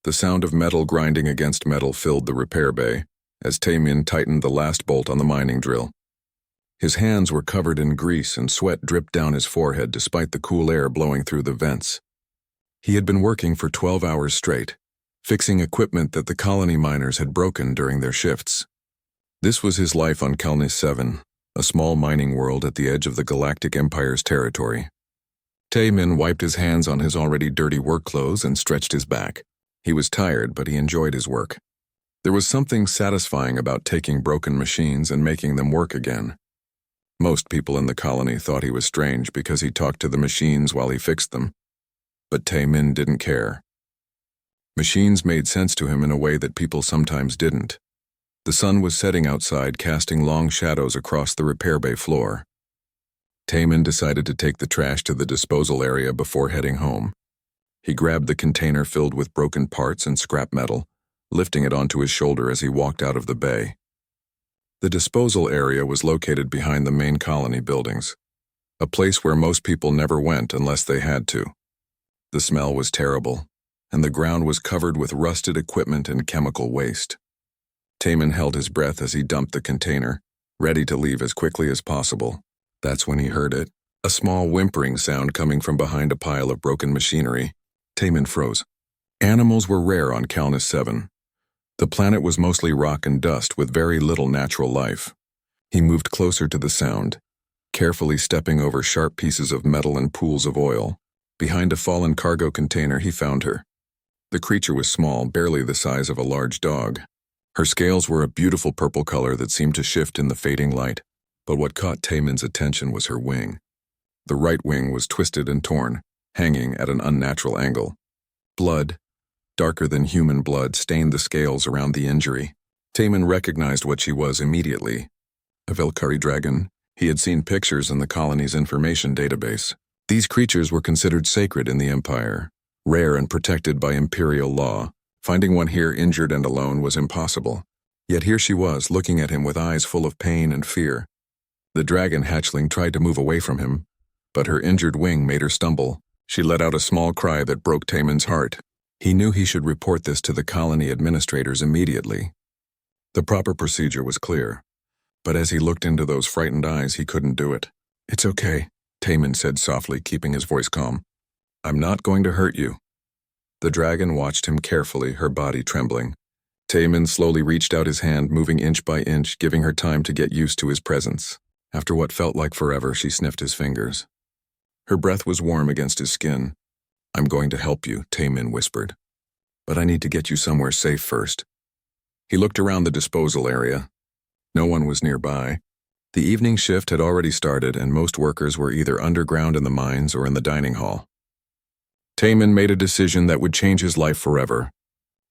The sound of metal grinding against metal filled the repair bay as Taemin tightened the last bolt on the mining drill. His hands were covered in grease and sweat dripped down his forehead despite the cool air blowing through the vents. He had been working for 12 hours straight, fixing equipment that the colony miners had broken during their shifts. This was his life on Kelnis 7, a small mining world at the edge of the Galactic Empire's territory. Taemin wiped his hands on his already dirty work clothes and stretched his back. He was tired, but he enjoyed his work. There was something satisfying about taking broken machines and making them work again. Most people in the colony thought he was strange because he talked to the machines while he fixed them. But Taemin didn't care. Machines made sense to him in a way that people sometimes didn't. The sun was setting outside, casting long shadows across the repair bay floor. Taemin decided to take the trash to the disposal area before heading home. He grabbed the container filled with broken parts and scrap metal, lifting it onto his shoulder as he walked out of the bay. The disposal area was located behind the main colony buildings, a place where most people never went unless they had to. The smell was terrible, and the ground was covered with rusted equipment and chemical waste. Taemin held his breath as he dumped the container, ready to leave as quickly as possible. That's when he heard it, a small whimpering sound coming from behind a pile of broken machinery. Taemin froze. Animals were rare on Kelnis 7. The planet was mostly rock and dust with very little natural life. He moved closer to the sound, carefully stepping over sharp pieces of metal and pools of oil. Behind a fallen cargo container, he found her. The creature was small, barely the size of a large dog. Her scales were a beautiful purple color that seemed to shift in the fading light, but what caught Taemin's attention was her wing. The right wing was twisted and torn, hanging at an unnatural angle. Blood, darker than human blood, stained the scales around the injury. Taemin recognized what she was immediately. A Valkyrie dragon. He had seen pictures in the colony's information database. These creatures were considered sacred in the Empire, rare and protected by imperial law. Finding one here injured and alone was impossible. Yet here she was, looking at him with eyes full of pain and fear. The dragon hatchling tried to move away from him, but her injured wing made her stumble. She let out a small cry that broke Taemin's heart. He knew he should report this to the colony administrators immediately. The proper procedure was clear, but as he looked into those frightened eyes, he couldn't do it. "It's okay," Taemin said softly, keeping his voice calm. "I'm not going to hurt you." The dragon watched him carefully, her body trembling. Taemin slowly reached out his hand, moving inch by inch, giving her time to get used to his presence. After what felt like forever, she sniffed his fingers. Her breath was warm against his skin. "I'm going to help you," Taemin whispered. "But I need to get you somewhere safe first." He looked around the disposal area. No one was nearby. The evening shift had already started, and most workers were either underground in the mines or in the dining hall. Taemin made a decision that would change his life forever.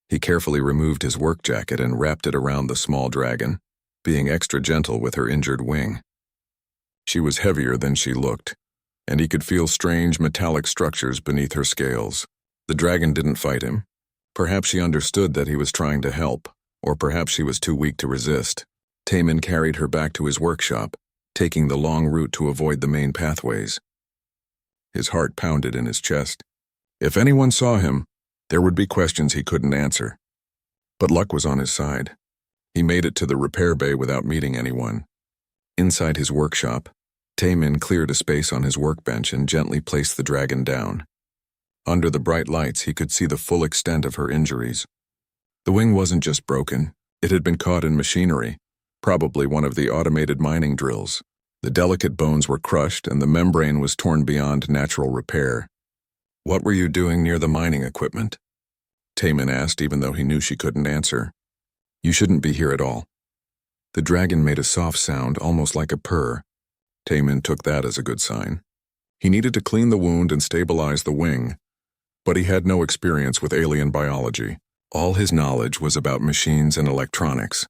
He carefully removed his work jacket and wrapped it around the small dragon, being extra gentle with her injured wing. She was heavier than she looked, and he could feel strange metallic structures beneath her scales. The dragon didn't fight him. Perhaps she understood that he was trying to help, or perhaps she was too weak to resist. Taemin carried her back to his workshop, taking the long route to avoid the main pathways. His heart pounded in his chest. If anyone saw him, there would be questions he couldn't answer. But luck was on his side. He made it to the repair bay without meeting anyone. Inside his workshop, Taemin cleared a space on his workbench and gently placed the dragon down. Under the bright lights, he could see the full extent of her injuries. The wing wasn't just broken, it had been caught in machinery, probably one of the automated mining drills. The delicate bones were crushed and the membrane was torn beyond natural repair. "What were you doing near the mining equipment?" Taemin asked, even though he knew she couldn't answer. "You shouldn't be here at all." The dragon made a soft sound, almost like a purr. Taemin took that as a good sign. He needed to clean the wound and stabilize the wing, but he had no experience with alien biology. All his knowledge was about machines and electronics.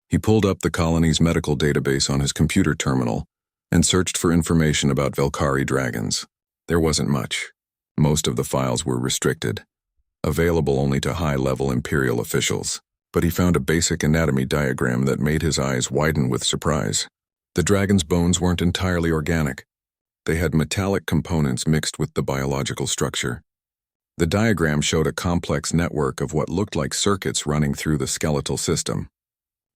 He pulled up the colony's medical database on his computer terminal and searched for information about Valkyrie dragons. There wasn't much. Most of the files were restricted, available only to high-level Imperial officials, but he found a basic anatomy diagram that made his eyes widen with surprise. The dragon's bones weren't entirely organic. They had metallic components mixed with the biological structure. The diagram showed a complex network of what looked like circuits running through the skeletal system.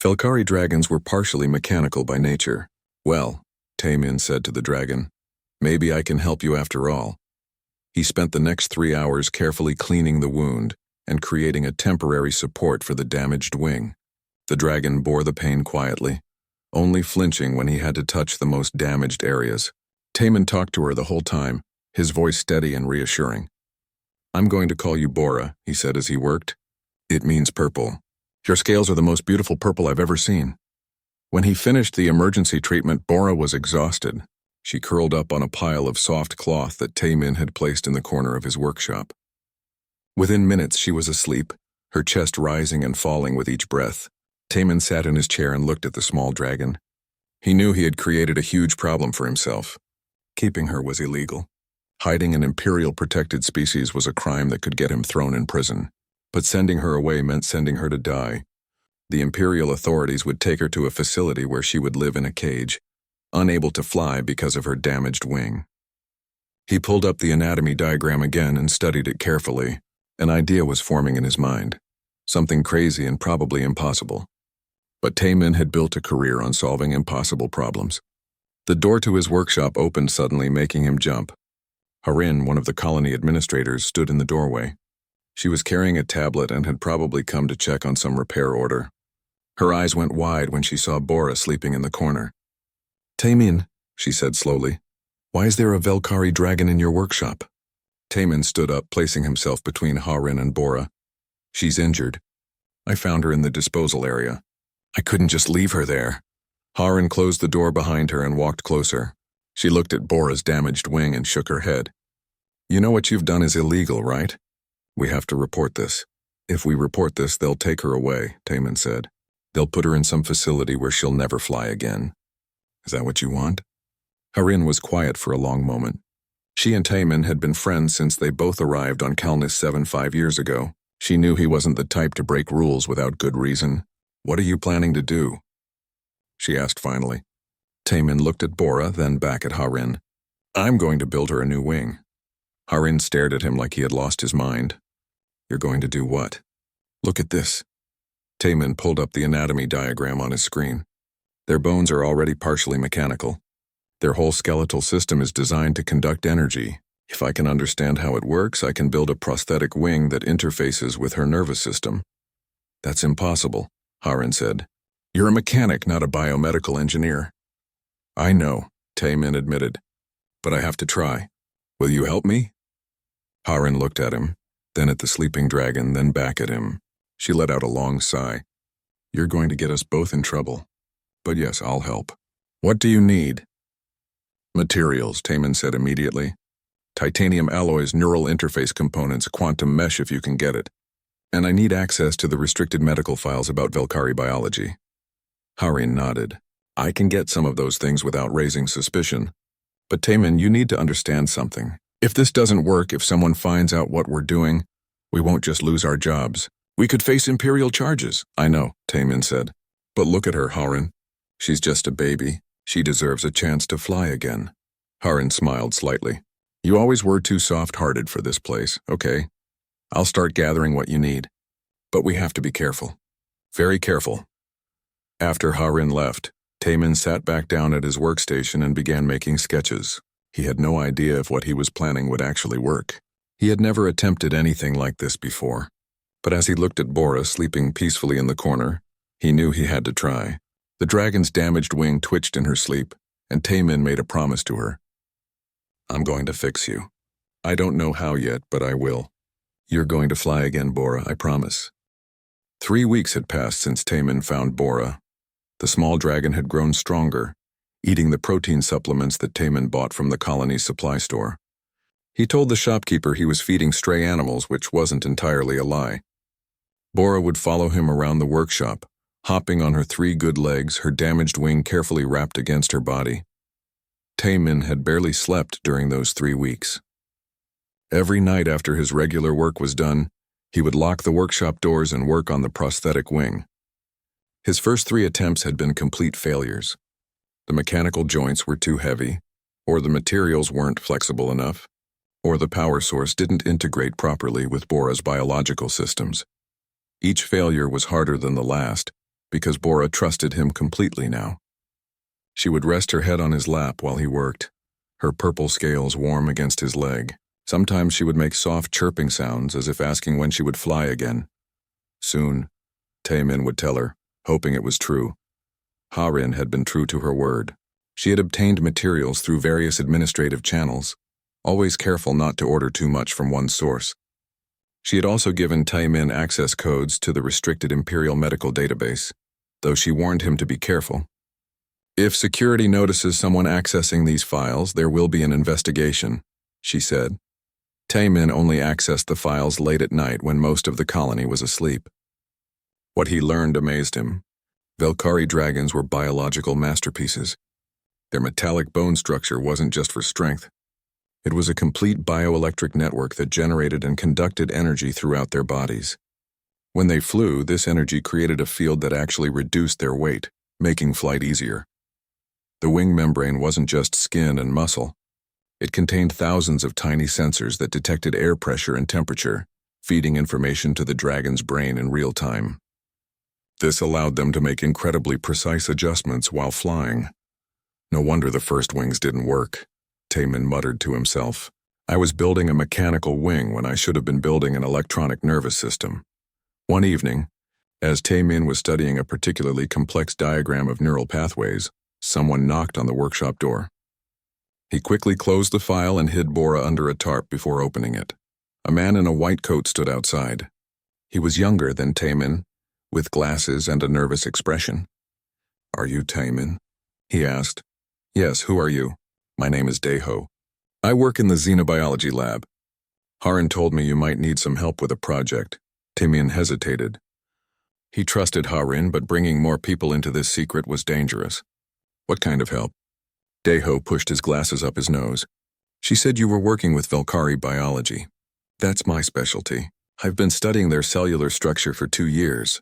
Velkhari dragons were partially mechanical by nature. "Well," Taymin said to the dragon, "maybe I can help you after all." He spent the next 3 hours carefully cleaning the wound and creating a temporary support for the damaged wing. The dragon bore the pain quietly, only flinching when he had to touch the most damaged areas. Taymin talked to her the whole time, his voice steady and reassuring. "I'm going to call you Bora," he said as he worked. "It means purple. Your scales are the most beautiful purple I've ever seen." When he finished the emergency treatment, Bora was exhausted. She curled up on a pile of soft cloth that Taymin had placed in the corner of his workshop. Within minutes, she was asleep, her chest rising and falling with each breath. Taymin sat in his chair and looked at the small dragon. He knew he had created a huge problem for himself. Keeping her was illegal. Hiding an imperial protected species was a crime that could get him thrown in prison. But sending her away meant sending her to die. The imperial authorities would take her to a facility where she would live in a cage, unable to fly because of her damaged wing. He pulled up the anatomy diagram again and studied it carefully. An idea was forming in his mind. Something crazy and probably impossible. But Taymin had built a career on solving impossible problems. The door to his workshop opened suddenly, making him jump. Harin, one of the colony administrators, stood in the doorway. She was carrying a tablet and had probably come to check on some repair order. Her eyes went wide when she saw Bora sleeping in the corner. "Taymin," she said slowly, "why is there a Velkhari dragon in your workshop?" Taymin stood up, placing himself between Harin and Bora. "She's injured. I found her in the disposal area. I couldn't just leave her there." Harin closed the door behind her and walked closer. She looked at Bora's damaged wing and shook her head. "You know what you've done is illegal, right? We have to report this. If we report this, they'll take her away," Taymin said. "They'll put her in some facility where she'll never fly again. Is that what you want?" Harin was quiet for a long moment. She and Taymin had been friends since they both arrived on Calnus 7 5 years ago. She knew he wasn't the type to break rules without good reason. "What are you planning to do?" she asked finally. Taymin looked at Bora, then back at Harin. "I'm going to build her a new wing." Harin stared at him like he had lost his mind. "You're going to do what?" "Look at this." Taymin pulled up the anatomy diagram on his screen. "Their bones are already partially mechanical. Their whole skeletal system is designed to conduct energy. If I can understand how it works, I can build a prosthetic wing that interfaces with her nervous system." "That's impossible," Harin said. "You're a mechanic, not a biomedical engineer." "I know," Taymin admitted, "but I have to try. Will you help me?" Harin looked at him, then at the sleeping dragon, then back at him. She let out a long sigh. "You're going to get us both in trouble. But yes, I'll help. What do you need?" "Materials," Taymin said immediately. "Titanium alloys, neural interface components, quantum mesh if you can get it. And I need access to the restricted medical files about Velkhari biology." Harin nodded. "I can get some of those things without raising suspicion. But Taymin, you need to understand something. If this doesn't work, if someone finds out what we're doing, we won't just lose our jobs. We could face imperial charges." "I know," Taymin said. "But look at her, Harin. She's just a baby. She deserves a chance to fly again." Harin smiled slightly. "You always were too soft-hearted for this place, okay? I'll start gathering what you need. But we have to be careful. Very careful." After Harin left, Taymin sat back down at his workstation and began making sketches. He had no idea if what he was planning would actually work. He had never attempted anything like this before. But as he looked at Bora sleeping peacefully in the corner, he knew he had to try. The dragon's damaged wing twitched in her sleep, and Taymin made a promise to her. "I'm going to fix you. I don't know how yet, but I will. You're going to fly again, Bora, I promise." 3 weeks had passed since Taymin found Bora. The small dragon had grown stronger, eating the protein supplements that Taymin bought from the colony's supply store. He told the shopkeeper he was feeding stray animals, which wasn't entirely a lie. Bora would follow him around the workshop, hopping on her 3 good legs, her damaged wing carefully wrapped against her body. Taymin had barely slept during those 3 weeks. Every night after his regular work was done, he would lock the workshop doors and work on the prosthetic wing. His first 3 attempts had been complete failures. The mechanical joints were too heavy, or the materials weren't flexible enough. or the power source didn't integrate properly with Bora's biological systems. Each failure was harder than the last, because Bora trusted him completely now. She would rest her head on his lap while he worked, her purple scales warm against his leg. Sometimes she would make soft chirping sounds as if asking when she would fly again. Soon, Taemin would tell her, hoping it was true. Harin had been true to her word. She had obtained materials through various administrative channels, always careful not to order too much from one source. She had also given Taemin access codes to the restricted Imperial Medical Database, though she warned him to be careful. If security notices someone accessing these files, there will be an investigation, she said. Taemin only accessed the files late at night when most of the colony was asleep. What he learned amazed him. Velkhari dragons were biological masterpieces. Their metallic bone structure wasn't just for strength. It was a complete bioelectric network that generated and conducted energy throughout their bodies. When they flew, this energy created a field that actually reduced their weight, making flight easier. The wing membrane wasn't just skin and muscle. It contained thousands of tiny sensors that detected air pressure and temperature, feeding information to the dragon's brain in real time. This allowed them to make incredibly precise adjustments while flying. No wonder the first wings didn't work, Taemin muttered to himself. I was building a mechanical wing when I should have been building an electronic nervous system. One evening, as Taemin was studying a particularly complex diagram of neural pathways, someone knocked on the workshop door. He quickly closed the file and hid Bora under a tarp before opening it. A man in a white coat stood outside. He was younger than Taemin, with glasses and a nervous expression. Are you Taemin? He asked. Yes, who are you? My name is Daeho. I work in the xenobiology lab. Harin told me you might need some help with a project. Taemin hesitated. He trusted Harin, but bringing more people into this secret was dangerous. What kind of help? Daeho pushed his glasses up his nose. She said you were working with Velkhari biology. That's my specialty. I've been studying their cellular structure for 2 years.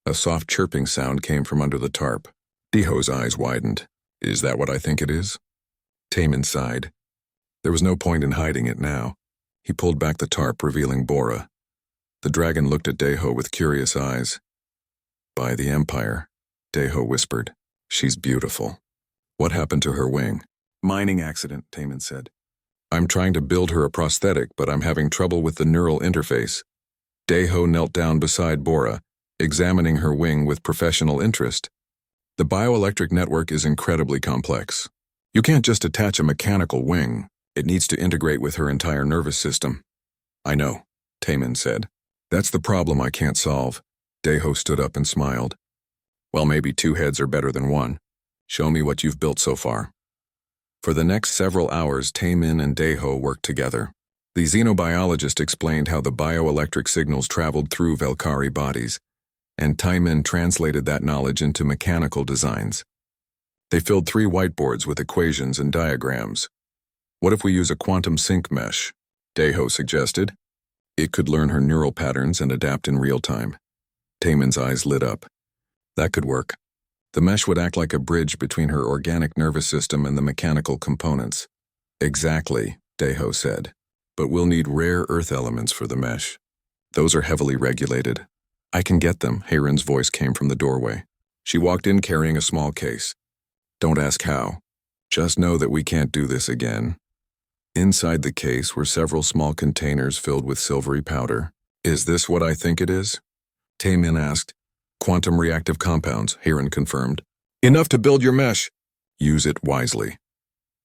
A soft chirping sound came from under the tarp. Daeho's eyes widened. Is that what I think it is? Taemin sighed. There was no point in hiding it now. He pulled back the tarp, revealing Bora. The dragon looked at Daeho with curious eyes. By the Empire, Daeho whispered. She's beautiful. What happened to her wing? Mining accident, Taemin said. I'm trying to build her a prosthetic, but I'm having trouble with the neural interface. Daeho knelt down beside Bora, examining her wing with professional interest. The bioelectric network is incredibly complex. You can't just attach a mechanical wing. It needs to integrate with her entire nervous system. I know, Taemin said. That's the problem I can't solve. Daeho stood up and smiled. Well, maybe 2 heads are better than 1. Show me what you've built so far. For the next several hours, Taemin and Daeho worked together. The xenobiologist explained how the bioelectric signals traveled through Velkhari bodies, and Taemin translated that knowledge into mechanical designs. They filled 3 whiteboards with equations and diagrams. What if we use a quantum sync mesh? Daeho suggested. It could learn her neural patterns and adapt in real time. Taemin's eyes lit up. That could work. The mesh would act like a bridge between her organic nervous system and the mechanical components. Exactly, Daeho said. But we'll need rare earth elements for the mesh. Those are heavily regulated. I can get them, Harin's voice came from the doorway. She walked in carrying a small case. Don't ask how. Just know that we can't do this again. Inside the case were several small containers filled with silvery powder. Is this what I think it is? Taemin asked. Quantum reactive compounds, Harin confirmed. Enough to build your mesh. Use it wisely.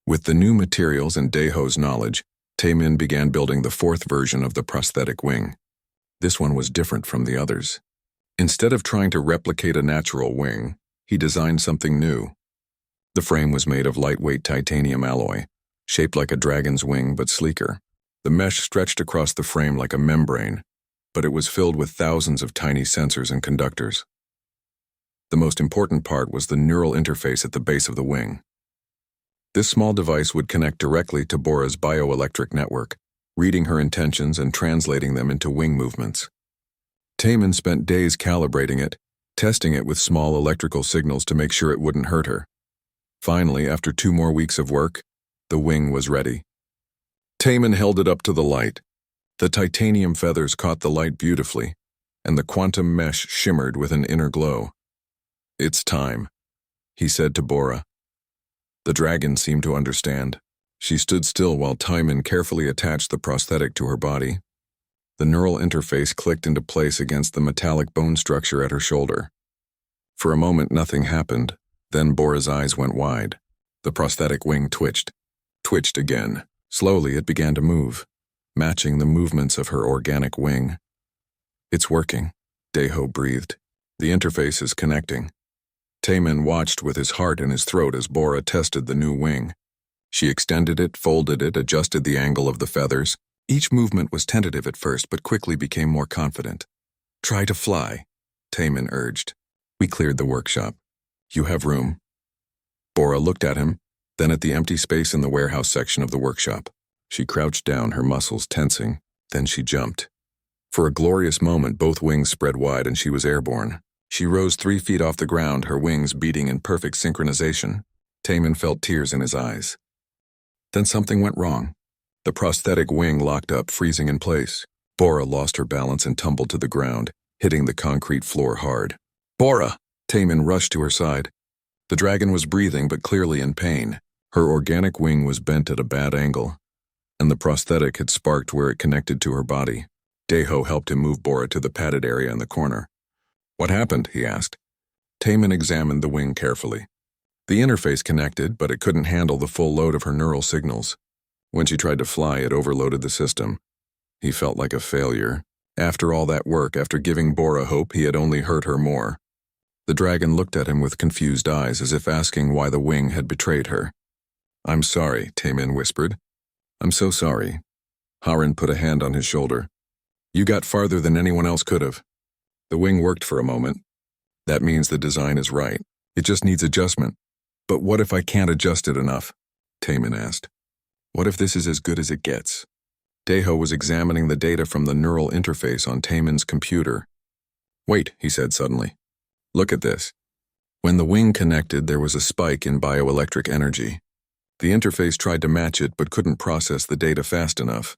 With the new materials and Daeho's knowledge, Taemin began building the 4th version of the prosthetic wing. This one was different from the others. Instead of trying to replicate a natural wing, he designed something new. The frame was made of lightweight titanium alloy, shaped like a dragon's wing but sleeker. The mesh stretched across the frame like a membrane, but it was filled with thousands of tiny sensors and conductors. The most important part was the neural interface at the base of the wing. This small device would connect directly to Bora's bioelectric network, reading her intentions and translating them into wing movements. Taemin spent days calibrating it, testing it with small electrical signals to make sure it wouldn't hurt her. Finally, after 2 more weeks of work, the wing was ready. Taman held it up to the light. The titanium feathers caught the light beautifully, and the quantum mesh shimmered with an inner glow. "It's time," he said to Bora. The dragon seemed to understand. She stood still while Taman carefully attached the prosthetic to her body. The neural interface clicked into place against the metallic bone structure at her shoulder. For a moment, nothing happened. Then Bora's eyes went wide. The prosthetic wing twitched again. Slowly, it began to move, matching the movements of her organic wing. "It's working," Deho breathed. "The interface is connecting." Taman watched with his heart in his throat as Bora tested the new wing. She extended it, folded it, adjusted the angle of the feathers. Each movement was tentative at first, but quickly became more confident. "Try to fly," Taman urged. "We cleared the workshop. You have room." Bora looked at him, then at the empty space in the warehouse section of the workshop. She crouched down, her muscles tensing. Then she jumped. For a glorious moment, both wings spread wide and she was airborne. She rose 3 feet off the ground, her wings beating in perfect synchronization. Taman felt tears in his eyes. Then something went wrong. The prosthetic wing locked up, freezing in place. Bora lost her balance and tumbled to the ground, hitting the concrete floor hard. "Bora!" Taman rushed to her side. The dragon was breathing, but clearly in pain. Her organic wing was bent at a bad angle, and the prosthetic had sparked where it connected to her body. Deho helped him move Bora to the padded area in the corner. "What happened?" he asked. Taman examined the wing carefully. The interface connected, but it couldn't handle the full load of her neural signals. When she tried to fly, it overloaded the system. He felt like a failure. After all that work, after giving Bora hope, he had only hurt her more. The dragon looked at him with confused eyes, as if asking why the wing had betrayed her. "I'm sorry," Taman whispered. "I'm so sorry." Harin put a hand on his shoulder. "You got farther than anyone else could have. The wing worked for a moment. That means the design is right. It just needs adjustment." "But what if I can't adjust it enough?" Taman asked. "What if this is as good as it gets?" Deho was examining the data from the neural interface on Taman's computer. "Wait," he said suddenly. "Look at this." When the wing connected, there was a spike in bioelectric energy. The interface tried to match it, but couldn't process the data fast enough.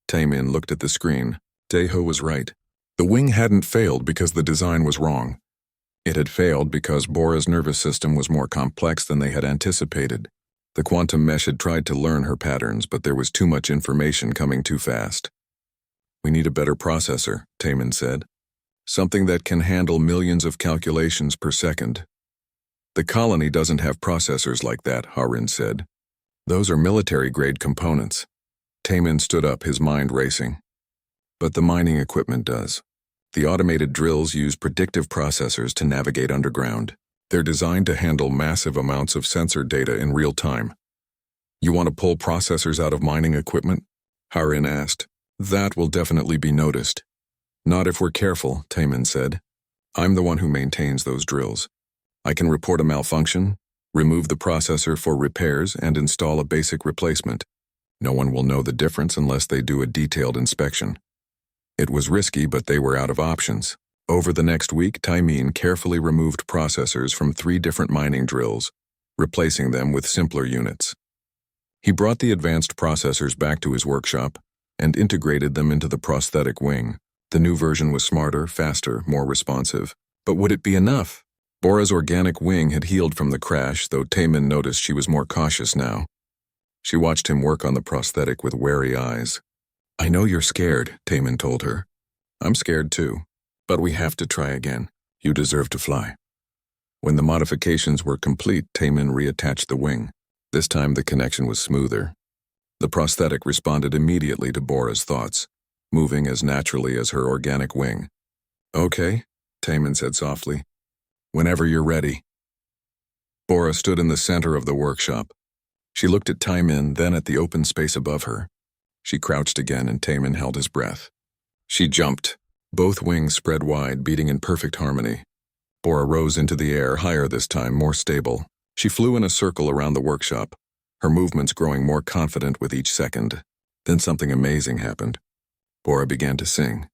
Taman looked at the screen. Deho was right. The wing hadn't failed because the design was wrong. It had failed because Bora's nervous system was more complex than they had anticipated. The quantum mesh had tried to learn her patterns, but there was too much information coming too fast. "We need a better processor," Taman said. "Something that can handle millions of calculations per second." "The colony doesn't have processors like that," Harin said. "Those are military-grade components." Taman stood up, his mind racing. "But the mining equipment does. The automated drills use predictive processors to navigate underground. They're designed to handle massive amounts of sensor data in real time." "You want to pull processors out of mining equipment?" Harin asked. "That will definitely be noticed." "Not if we're careful," Taman said. "I'm the one who maintains those drills. I can report a malfunction, remove the processor for repairs, and install a basic replacement. No one will know the difference unless they do a detailed inspection." It was risky, but they were out of options. Over the next week, Taman carefully removed processors from 3 different mining drills, replacing them with simpler units. He brought the advanced processors back to his workshop and integrated them into the prosthetic wing. The new version was smarter, faster, more responsive. But would it be enough? Bora's organic wing had healed from the crash, though Taman noticed she was more cautious now. She watched him work on the prosthetic with wary eyes. "I know you're scared," Taman told her. "I'm scared too. But we have to try again. You deserve to fly." When the modifications were complete, Taman reattached the wing. This time the connection was smoother. The prosthetic responded immediately to Bora's thoughts, moving as naturally as her organic wing. "Okay," Taman said softly. "Whenever you're ready." Bora stood in the center of the workshop. She looked at Taman, then at the open space above her. She crouched again, and Taman held his breath. She jumped. Both wings spread wide, beating in perfect harmony. Bora rose into the air, higher this time, more stable. She flew in a circle around the workshop, her movements growing more confident with each second. Then something amazing happened. Bora began to sing.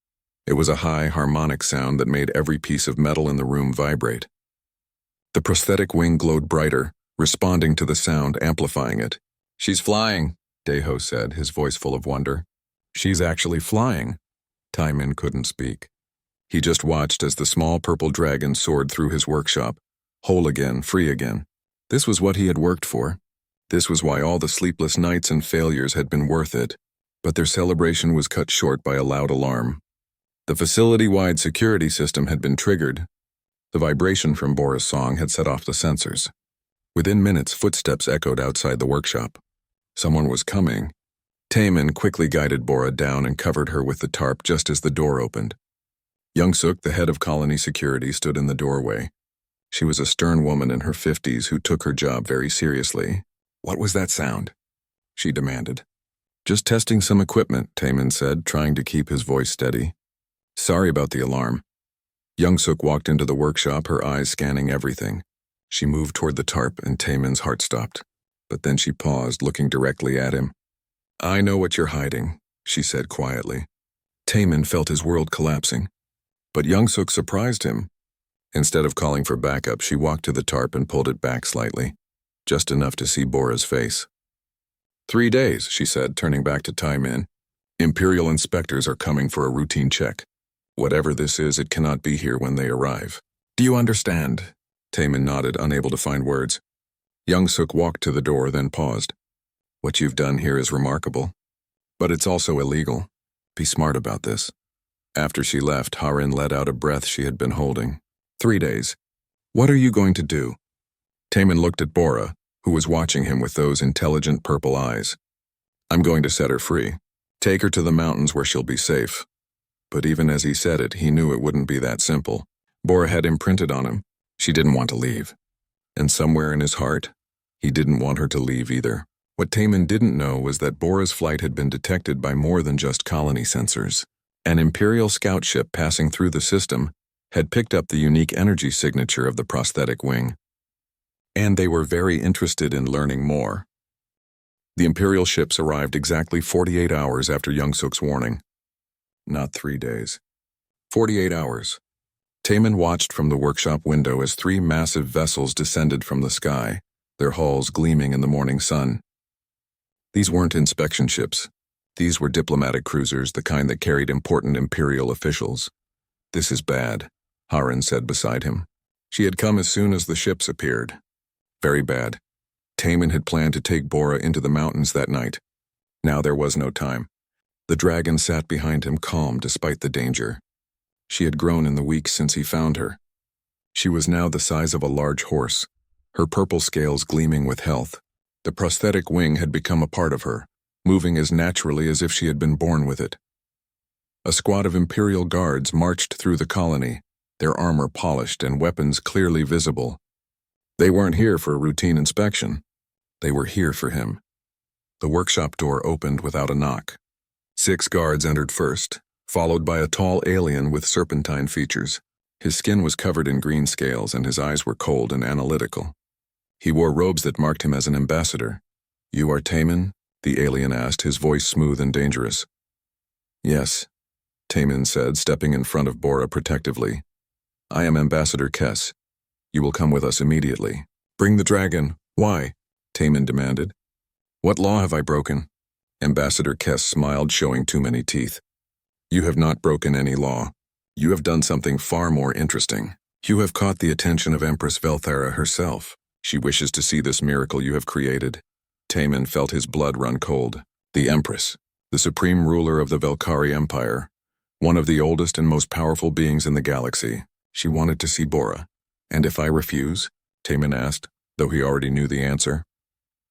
It was a high, harmonic sound that made every piece of metal in the room vibrate. The prosthetic wing glowed brighter, responding to the sound, amplifying it. "She's flying," Deho said, his voice full of wonder. She's actually flying. Taimin couldn't speak. He just watched as the small purple dragon soared through his workshop, whole again, free again. This was what he had worked for. This was why all the sleepless nights and failures had been worth it. But their celebration was cut short by a loud alarm. The facility-wide security system had been triggered. The vibration from Bora's song had set off the sensors. Within minutes, footsteps echoed outside the workshop. Someone was coming. Taimin quickly guided Bora down and covered her with the tarp just as the door opened. Youngsuk, the head of colony security, stood in the doorway. She was a stern woman in her 50s who took her job very seriously. "What was that sound?" she demanded. "Just testing some equipment," Taimin said, trying to keep his voice steady. "Sorry about the alarm." Youngsuk walked into the workshop, her eyes scanning everything. She moved toward the tarp and Taimin's heart stopped. But then she paused, looking directly at him. "I know what you're hiding," she said quietly. Taimin felt his world collapsing. But Youngsuk surprised him. Instead of calling for backup, she walked to the tarp and pulled it back slightly, just enough to see Bora's face. 3 days, she said, turning back to Taimin. "Imperial inspectors are coming for a routine check. Whatever this is, it cannot be here when they arrive. Do you understand?" Taimin nodded, unable to find words. Youngsuk walked to the door, then paused. "What you've done here is remarkable. But it's also illegal. Be smart about this." After she left, Harin let out a breath she had been holding. 3 days. "What are you going to do?" Taimin looked at Bora, who was watching him with those intelligent purple eyes. "I'm going to set her free. Take her to the mountains where she'll be safe." But even as he said it, he knew it wouldn't be that simple. Bora had imprinted on him. She didn't want to leave. And somewhere in his heart, he didn't want her to leave either. What Taimin didn't know was that Bora's flight had been detected by more than just colony sensors. An Imperial scout ship passing through the system had picked up the unique energy signature of the prosthetic wing. And they were very interested in learning more. The Imperial ships arrived exactly 48 hours after Youngsuk's warning. Not 3 days. 48 hours. Taimin watched from the workshop window as 3 massive vessels descended from the sky, their hulls gleaming in the morning sun. These weren't inspection ships. These were diplomatic cruisers, the kind that carried important Imperial officials. "This is bad," Harin said beside him. She had come as soon as the ships appeared. Very bad. Taimin had planned to take Bora into the mountains that night. Now there was no time. The dragon sat behind him, calm despite the danger. She had grown in the weeks since he found her. She was now the size of a large horse, her purple scales gleaming with health. The prosthetic wing had become a part of her, moving as naturally as if she had been born with it. A squad of Imperial guards marched through the colony, their armor polished and weapons clearly visible. They weren't here for a routine inspection. They were here for him. The workshop door opened without a knock. 6 guards entered first, followed by a tall alien with serpentine features. His skin was covered in green scales and his eyes were cold and analytical. He wore robes that marked him as an ambassador. "You are Taimin?" the alien asked, his voice smooth and dangerous. "Yes," Taimin said, stepping in front of Bora protectively. "I am Ambassador Kess. You will come with us immediately." "Bring the dragon." "Why?" Taimin demanded. "What law have I broken?" Ambassador Kess smiled, showing too many teeth. "You have not broken any law. You have done something far more interesting. You have caught the attention of Empress Velthara herself. She wishes to see this miracle you have created." Taimin felt his blood run cold. The Empress, the supreme ruler of the Velkari Empire, one of the oldest and most powerful beings in the galaxy. She wanted to see Bora. "And if I refuse?" Taimin asked, though he already knew the answer.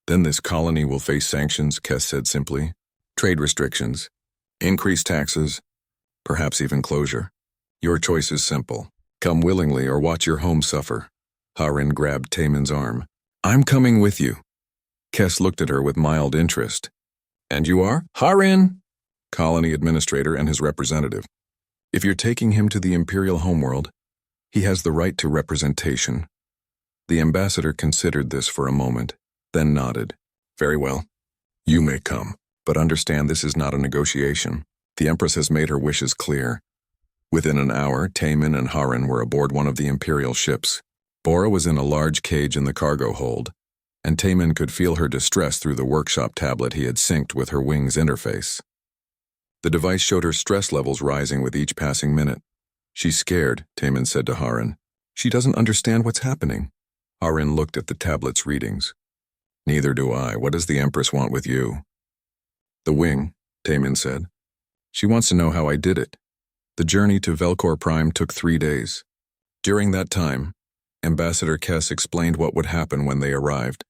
"Then this colony will face sanctions," Kess said simply. "Trade restrictions, increased taxes, perhaps even closure. Your choice is simple. Come willingly or watch your home suffer." Harin grabbed Taimin's arm. "I'm coming with you." Kess looked at her with mild interest. "And you are?" "Harin!" Colony administrator and his representative. "If you're taking him to the Imperial homeworld, he has the right to representation." The ambassador considered this for a moment, then nodded. "Very well. You may come, but understand this is not a negotiation. The Empress has made her wishes clear." Within an hour, Taimin and Harin were aboard one of the Imperial ships. Bora was in a large cage in the cargo hold. and Taemin could feel her distress through the workshop tablet he had synced with her wing's interface. The device showed her stress levels rising with each passing minute. "She's scared," Taemin said to Harin. "She doesn't understand what's happening." Harin looked at the tablet's readings. "Neither do I. What does the Empress want with you?" "The wing," Taemin said. "She wants to know how I did it." The journey to Velcor Prime took 3 days. During that time, Ambassador Kess explained what would happen when they arrived.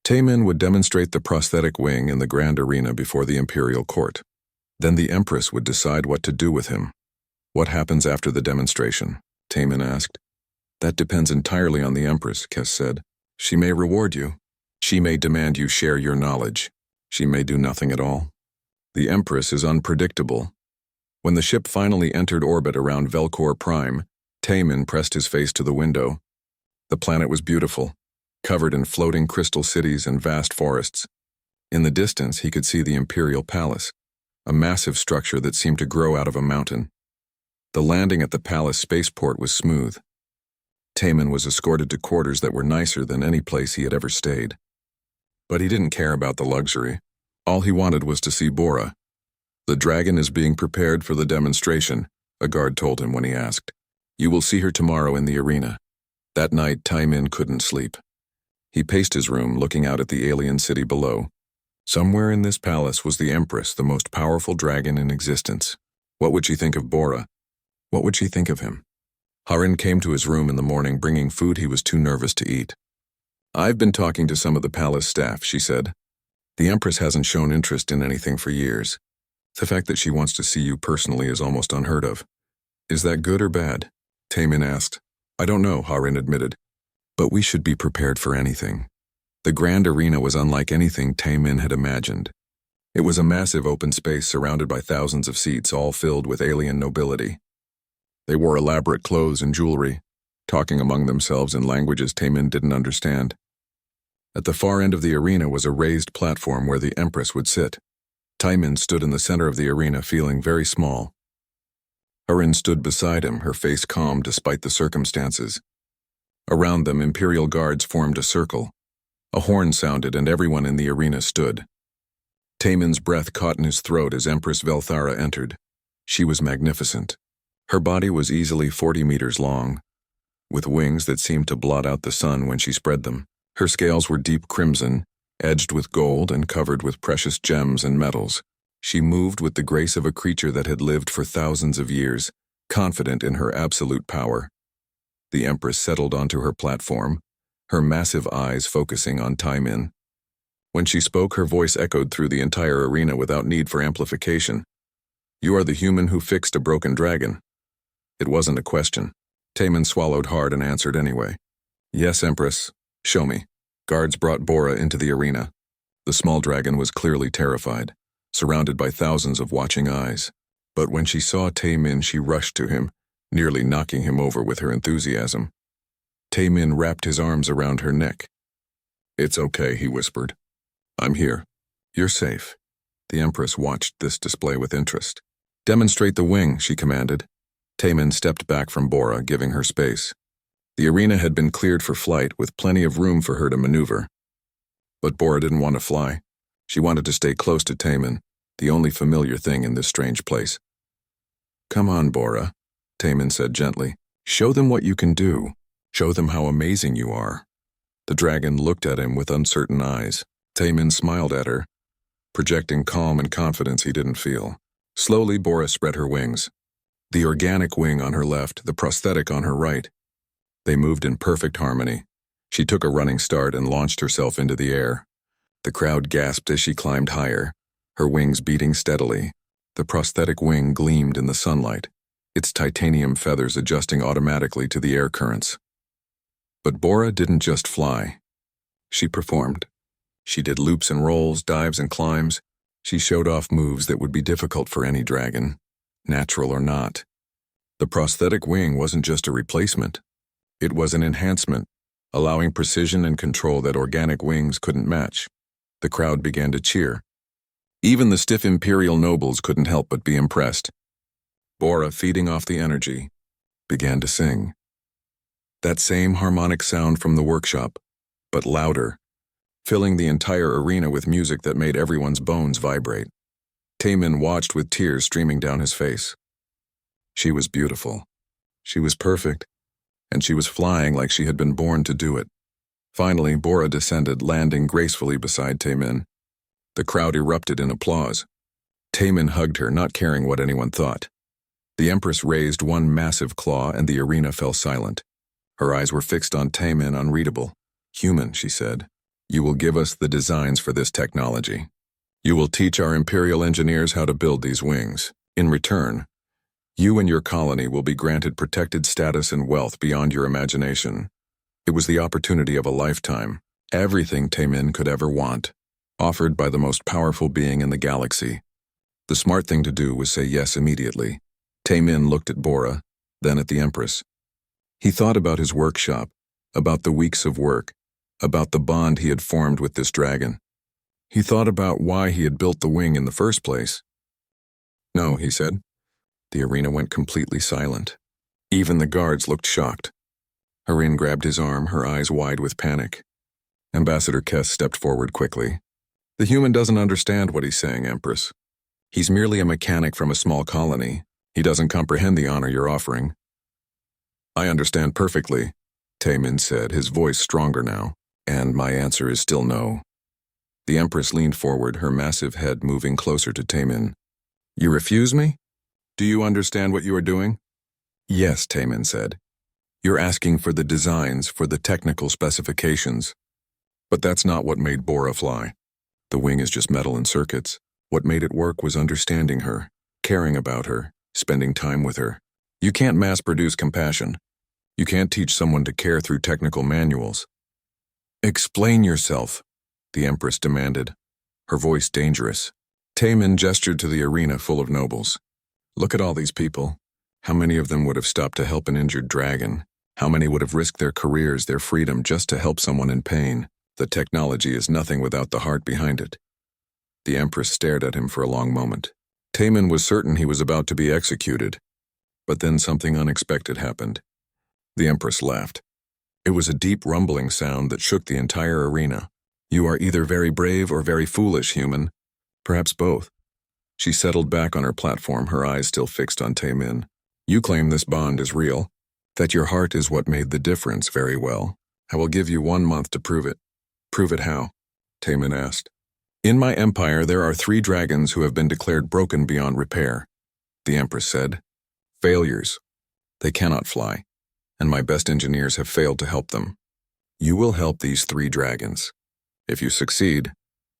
Taemin would demonstrate the prosthetic wing in the grand arena before the Imperial Court. Then the Empress would decide what to do with him. "What happens after the demonstration?" Taemin asked. "That depends entirely on the Empress," Kess said. "She may reward you. She may demand you share your knowledge. She may do nothing at all. The Empress is unpredictable." When the ship finally entered orbit around Velcor Prime, Taemin pressed his face to the window. The planet was beautiful, covered in floating crystal cities and vast forests. In the distance, he could see the Imperial Palace, a massive structure that seemed to grow out of a mountain. The landing at the palace spaceport was smooth. Taemin was escorted to quarters that were nicer than any place he had ever stayed. But he didn't care about the luxury. All he wanted was to see Bora. "The dragon is being prepared for the demonstration," a guard told him when he asked. "You will see her tomorrow in the arena." That night, Taemin couldn't sleep. He paced his room, looking out at the alien city below. Somewhere in this palace was the Empress, the most powerful dragon in existence. What would she think of Bora? What would she think of him? Harin came to his room in the morning, bringing food he was too nervous to eat. "I've been talking to some of the palace staff," she said. "The Empress hasn't shown interest in anything for years. The fact that she wants to see you personally is almost unheard of." "Is that good or bad?" Taemin asked. "I don't know," Harin admitted. "But we should be prepared for anything." The grand arena was unlike anything Taemin had imagined. It was a massive open space surrounded by thousands of seats, all filled with alien nobility. They wore elaborate clothes and jewelry, talking among themselves in languages Taemin didn't understand. At the far end of the arena was a raised platform where the Empress would sit. Taemin stood in the center of the arena, feeling very small. Harin stood beside him, her face calm despite the circumstances. Around them, Imperial guards formed a circle. A horn sounded and everyone in the arena stood. Taemin's breath caught in his throat as Empress Velthara entered. She was magnificent. Her body was easily 40 meters long, with wings that seemed to blot out the sun when she spread them. Her scales were deep crimson, edged with gold and covered with precious gems and metals. She moved with the grace of a creature that had lived for thousands of years, confident in her absolute power. The Empress settled onto her platform, her massive eyes focusing on Taemin. When she spoke, her voice echoed through the entire arena without need for amplification. "You are the human who fixed a broken dragon." It wasn't a question. Taemin swallowed hard and answered anyway. "Yes, Empress. Show me." Guards brought Bora into the arena. The small dragon was clearly terrified, surrounded by thousands of watching eyes. But when she saw Taemin, she rushed to him, nearly knocking him over with her enthusiasm. Taemin wrapped his arms around her neck. "It's okay," he whispered. "I'm here. You're safe." The Empress watched this display with interest. "Demonstrate the wing," she commanded. Taemin stepped back from Bora, giving her space. The arena had been cleared for flight, with plenty of room for her to maneuver. But Bora didn't want to fly. She wanted to stay close to Taemin, the only familiar thing in this strange place. "Come on, Bora," Taemin said gently. "Show them what you can do. Show them how amazing you are." The dragon looked at him with uncertain eyes. Taemin smiled at her, projecting calm and confidence he didn't feel. Slowly, Bora spread her wings. The organic wing on her left, the prosthetic on her right. They moved in perfect harmony. She took a running start and launched herself into the air. The crowd gasped as she climbed higher, her wings beating steadily. The prosthetic wing gleamed in the sunlight, its titanium feathers adjusting automatically to the air currents. But Bora didn't just fly. She performed. She did loops and rolls, dives and climbs. She showed off moves that would be difficult for any dragon, natural or not. The prosthetic wing wasn't just a replacement. It was an enhancement, allowing precision and control that organic wings couldn't match. The crowd began to cheer. Even the stiff imperial nobles couldn't help but be impressed. Bora, feeding off the energy, began to sing. That same harmonic sound from the workshop, but louder, filling the entire arena with music that made everyone's bones vibrate. Taemin watched with tears streaming down his face. She was beautiful. She was perfect. And she was flying like she had been born to do it. Finally, Bora descended, landing gracefully beside Taemin. The crowd erupted in applause. Taemin hugged her, not caring what anyone thought. The Empress raised one massive claw and the arena fell silent. Her eyes were fixed on Taemin, unreadable. "Human," she said, "you will give us the designs for this technology. You will teach our Imperial engineers how to build these wings. In return, you and your colony will be granted protected status and wealth beyond your imagination." It was the opportunity of a lifetime, everything Taemin could ever want, offered by the most powerful being in the galaxy. The smart thing to do was say yes immediately. Taemin looked at Bora, then at the Empress. He thought about his workshop, about the weeks of work, about the bond he had formed with this dragon. He thought about why he had built the wing in the first place. "No," he said. The arena went completely silent. Even the guards looked shocked. Harin grabbed his arm, her eyes wide with panic. Ambassador Kess stepped forward quickly. "The human doesn't understand what he's saying, Empress. He's merely a mechanic from a small colony. He doesn't comprehend the honor you're offering." "I understand perfectly," Taemin said, his voice stronger now, "and my answer is still no." The Empress leaned forward, her massive head moving closer to Taemin. "You refuse me? Do you understand what you are doing?" "Yes," Taemin said. "You're asking for the designs, for the technical specifications. But that's not what made Bora fly. The wing is just metal and circuits. What made it work was understanding her, caring about her, spending time with her. You can't mass-produce compassion. You can't teach someone to care through technical manuals." "Explain yourself," the Empress demanded, her voice dangerous. Taemin gestured to the arena full of nobles. "Look at all these people. How many of them would have stopped to help an injured dragon? How many would have risked their careers, their freedom, just to help someone in pain? The technology is nothing without the heart behind it." The Empress stared at him for a long moment. Taemin was certain he was about to be executed. But then something unexpected happened. The Empress laughed. It was a deep rumbling sound that shook the entire arena. "You are either very brave or very foolish, human. Perhaps both." She settled back on her platform, her eyes still fixed on Taemin. "You claim this bond is real, that your heart is what made the difference. Very well. I will give you 1 month to prove it." "Prove it how?" Taemin asked. "In my empire there are 3 dragons who have been declared broken beyond repair," the Empress said. "Failures. They cannot fly, and my best engineers have failed to help them. You will help these 3 dragons. If you succeed,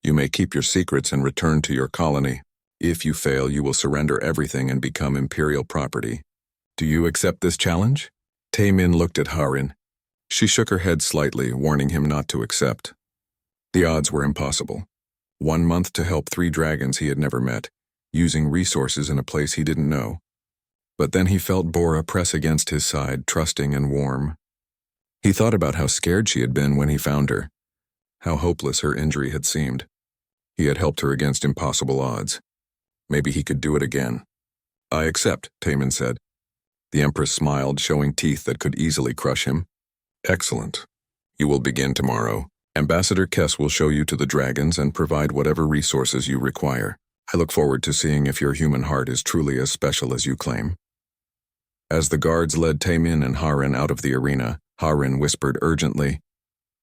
you may keep your secrets and return to your colony. If you fail, you will surrender everything and become Imperial property. Do you accept this challenge?" Taemin looked at Harin. She shook her head slightly, warning him not to accept. The odds were impossible. 1 month to help 3 dragons he had never met, using resources in a place he didn't know. But then he felt Bora press against his side, trusting and warm. He thought about how scared she had been when he found her, how hopeless her injury had seemed. He had helped her against impossible odds. Maybe he could do it again. "I accept," Taemin said. The Empress smiled, showing teeth that could easily crush him. "Excellent. You will begin tomorrow. Ambassador Kess will show you to the dragons and provide whatever resources you require. I look forward to seeing if your human heart is truly as special as you claim." As the guards led Taemin and Harin out of the arena, Harin whispered urgently,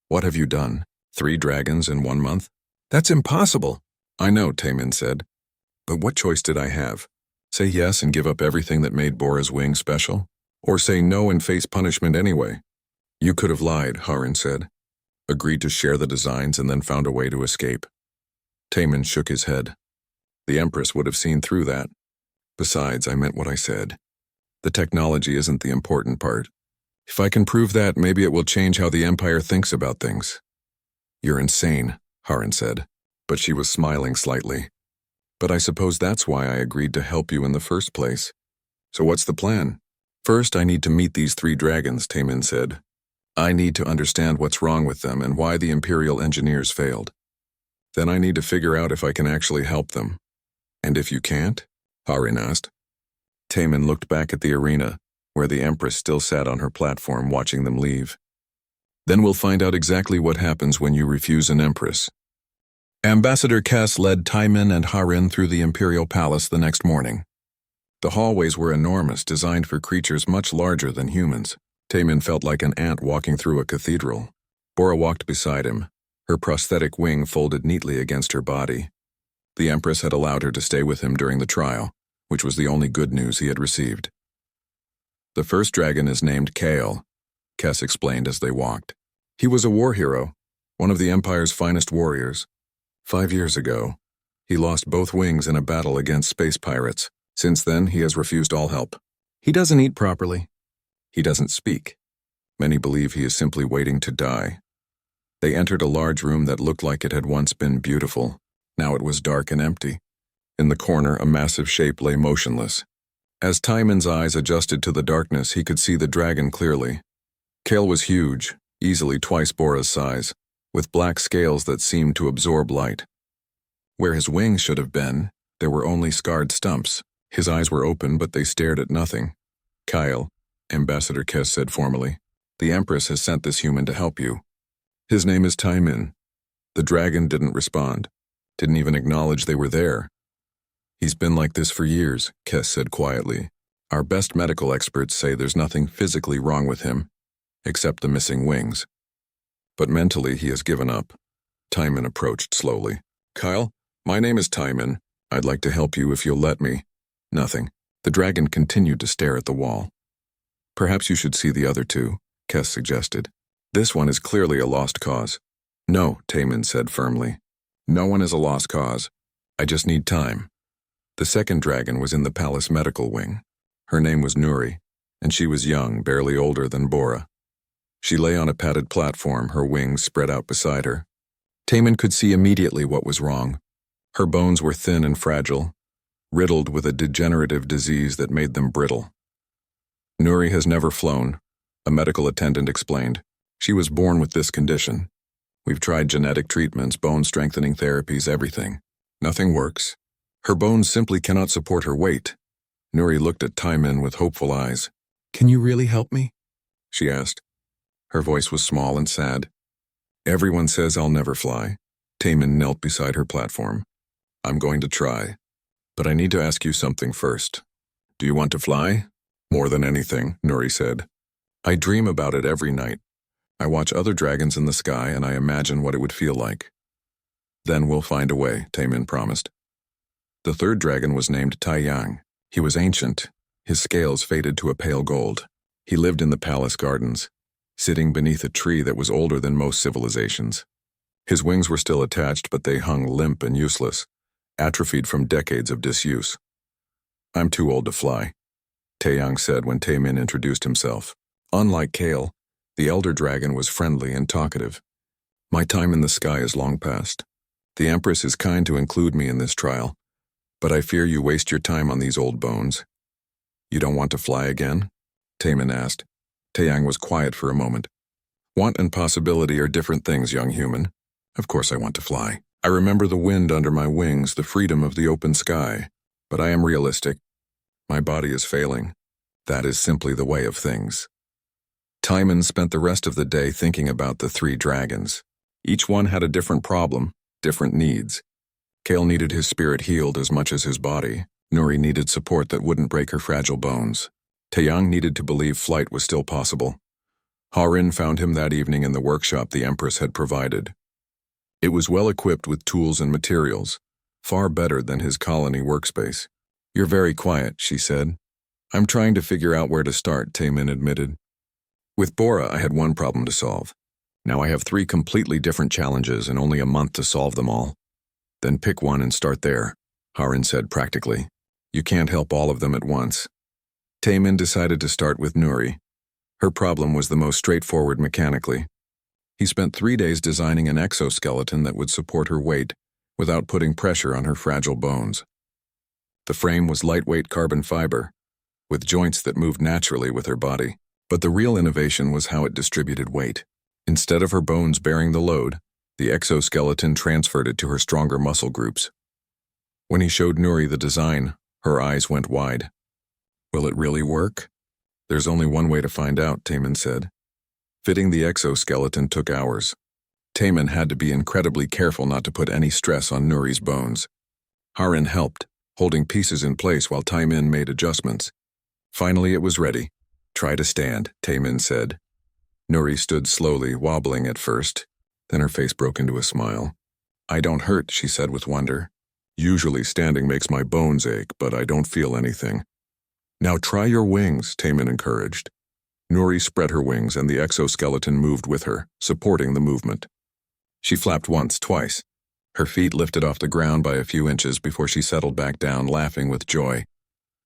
"What have you done? 3 dragons in 1 month? That's impossible." "I know," Taemin said. "But what choice did I have? Say yes and give up everything that made Bora's wing special? Or say no and face punishment anyway?" "You could have lied," Harin said. "Agreed to share the designs and then found a way to escape." Taemin shook his head. The Empress would have seen through that. "Besides, I meant what I said. The technology isn't the important part. If I can prove that, maybe it will change how the Empire thinks about things." "You're insane," Harin said, but she was smiling slightly. "But I suppose that's why I agreed to help you in the first place. So what's the plan?" "First, I need to meet these 3 dragons," Taemin said. "I need to understand what's wrong with them and why the Imperial engineers failed. Then I need to figure out if I can actually help them." "And if you can't?" Harin asked. Taemin looked back at the arena, where the Empress still sat on her platform watching them leave. Then we'll find out exactly what happens when you refuse an empress. Ambassador Kes led Taimin and Harin through the imperial palace the next morning. The hallways were enormous, designed for creatures much larger than humans. Taimin felt like an ant walking through a cathedral. Bora walked beside him, her prosthetic wing folded neatly against her body. The Empress had allowed her to stay with him during the trial, which was the only good news he had received. The first dragon is named Kale, Kes explained as they walked. He was a war hero, one of the Empire's finest warriors. 5 years ago, he lost both wings in a battle against space pirates. Since then, he has refused all help. He doesn't eat properly. He doesn't speak. Many believe he is simply waiting to die. They entered a large room that looked like it had once been beautiful. Now it was dark and empty. In the corner, a massive shape lay motionless. As Taimin's eyes adjusted to the darkness, he could see the dragon clearly. Kale was huge, easily twice Bora's size, with black scales that seemed to absorb light. Where his wings should have been, there were only scarred stumps. His eyes were open, but they stared at nothing. Kyle, Ambassador Kes said formally, the Empress has sent this human to help you. His name is Taimin. The dragon didn't respond, didn't even acknowledge they were there. He's been like this for years, Kes said quietly. Our best medical experts say there's nothing physically wrong with him, except the missing wings. But mentally he has given up. Taimin approached slowly. Kyle, my name is Taimin. I'd like to help you if you'll let me. Nothing. The dragon continued to stare at the wall. Perhaps you should see the other two, Kes suggested. This one is clearly a lost cause. No, Taimin said firmly. No one is a lost cause. I just need time. The second dragon was in the palace medical wing. Her name was Nuri, and she was young, barely older than Bora. She lay on a padded platform, her wings spread out beside her. Taimin could see immediately what was wrong. Her bones were thin and fragile, riddled with a degenerative disease that made them brittle. Nuri has never flown, a medical attendant explained. She was born with this condition. We've tried genetic treatments, bone-strengthening therapies, everything. Nothing works. Her bones simply cannot support her weight. Nuri looked at Taimin with hopeful eyes. Can you really help me? She asked. Her voice was small and sad. Everyone says I'll never fly. Taimin knelt beside her platform. I'm going to try. But I need to ask you something first. Do you want to fly? More than anything, Nuri said. I dream about it every night. I watch other dragons in the sky and I imagine what it would feel like. Then we'll find a way, Taimin promised. The third dragon was named Taiyang. He was ancient. His scales faded to a pale gold. He lived in the palace gardens, sitting beneath a tree that was older than most civilizations. His wings were still attached, but they hung limp and useless, atrophied from decades of disuse. I'm too old to fly, Taiyang said when Taimin introduced himself. Unlike Kale, the elder dragon was friendly and talkative. My time in the sky is long past. The Empress is kind to include me in this trial, but I fear you waste your time on these old bones. You don't want to fly again? Taimin asked. Taiyang was quiet for a moment. Want and possibility are different things, young human. Of course I want to fly. I remember the wind under my wings, the freedom of the open sky. But I am realistic. My body is failing. That is simply the way of things. Taimin spent the rest of the day thinking about the three dragons. Each one had a different problem, different needs. Kale needed his spirit healed as much as his body. Nuri needed support that wouldn't break her fragile bones. Taiyang needed to believe flight was still possible. Harin found him that evening in the workshop the Empress had provided. It was well equipped with tools and materials, far better than his colony workspace. You're very quiet, she said. I'm trying to figure out where to start, Taimin admitted. With Bora, I had one problem to solve. Now I have 3 completely different challenges and only a month to solve them all. Then pick one and start there, Harin said practically. You can't help all of them at once. Taimin decided to start with Nuri. Her problem was the most straightforward mechanically. He spent 3 days designing an exoskeleton that would support her weight without putting pressure on her fragile bones. The frame was lightweight carbon fiber, with joints that moved naturally with her body. But the real innovation was how it distributed weight. Instead of her bones bearing the load, the exoskeleton transferred it to her stronger muscle groups. When he showed Nuri the design, her eyes went wide. Will it really work? There's only one way to find out, Taimin said. Fitting the exoskeleton took hours. Taemin had to be incredibly careful not to put any stress on Nuri's bones. Harin helped, holding pieces in place while Taemin made adjustments. Finally it was ready. "Try to stand," Taemin said. Nuri stood slowly, wobbling at first. Then her face broke into a smile. "I don't hurt," she said with wonder. "Usually standing makes my bones ache, but I don't feel anything." "Now try your wings," Taemin encouraged. Nuri spread her wings and the exoskeleton moved with her, supporting the movement. She flapped once, twice. Her feet lifted off the ground by a few inches before she settled back down, laughing with joy.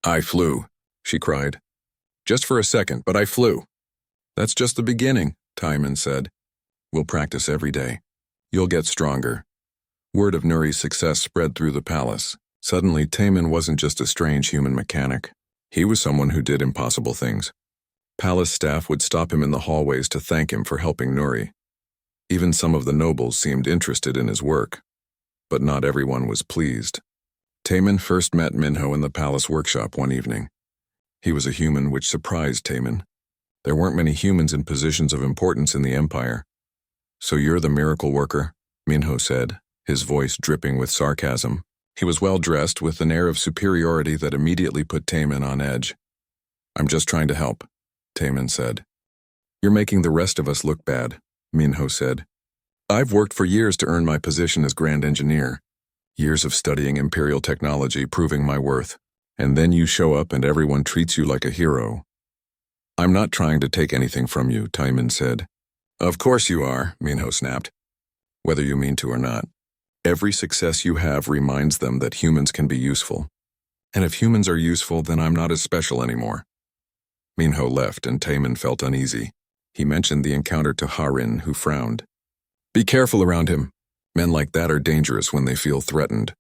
"I flew," she cried. "Just for a second, but I flew." "That's just the beginning," Taemin said. "We'll practice every day. You'll get stronger." Word of Nuri's success spread through the palace. Suddenly, Taemin wasn't just a strange human mechanic. He was someone who did impossible things. Palace staff would stop him in the hallways to thank him for helping Nuri. Even some of the nobles seemed interested in his work. But not everyone was pleased. Taemin first met Minho in the palace workshop one evening. He was a human, which surprised Taemin. There weren't many humans in positions of importance in the empire. "So you're the miracle worker?" Minho said, his voice dripping with sarcasm. He was well dressed with an air of superiority that immediately put Taemin on edge. "I'm just trying to help," Taemin said. "You're making the rest of us look bad," Minho said. "I've worked for years to earn my position as Grand Engineer. Years of studying Imperial technology, proving my worth. And then you show up and everyone treats you like a hero." "I'm not trying to take anything from you," Taemin said. "Of course you are," Minho snapped. "Whether you mean to or not. Every success you have reminds them that humans can be useful. And if humans are useful, then I'm not as special anymore." Minho left and Taemin felt uneasy. He mentioned the encounter to Harin, who frowned. "Be careful around him. Men like that are dangerous when they feel threatened."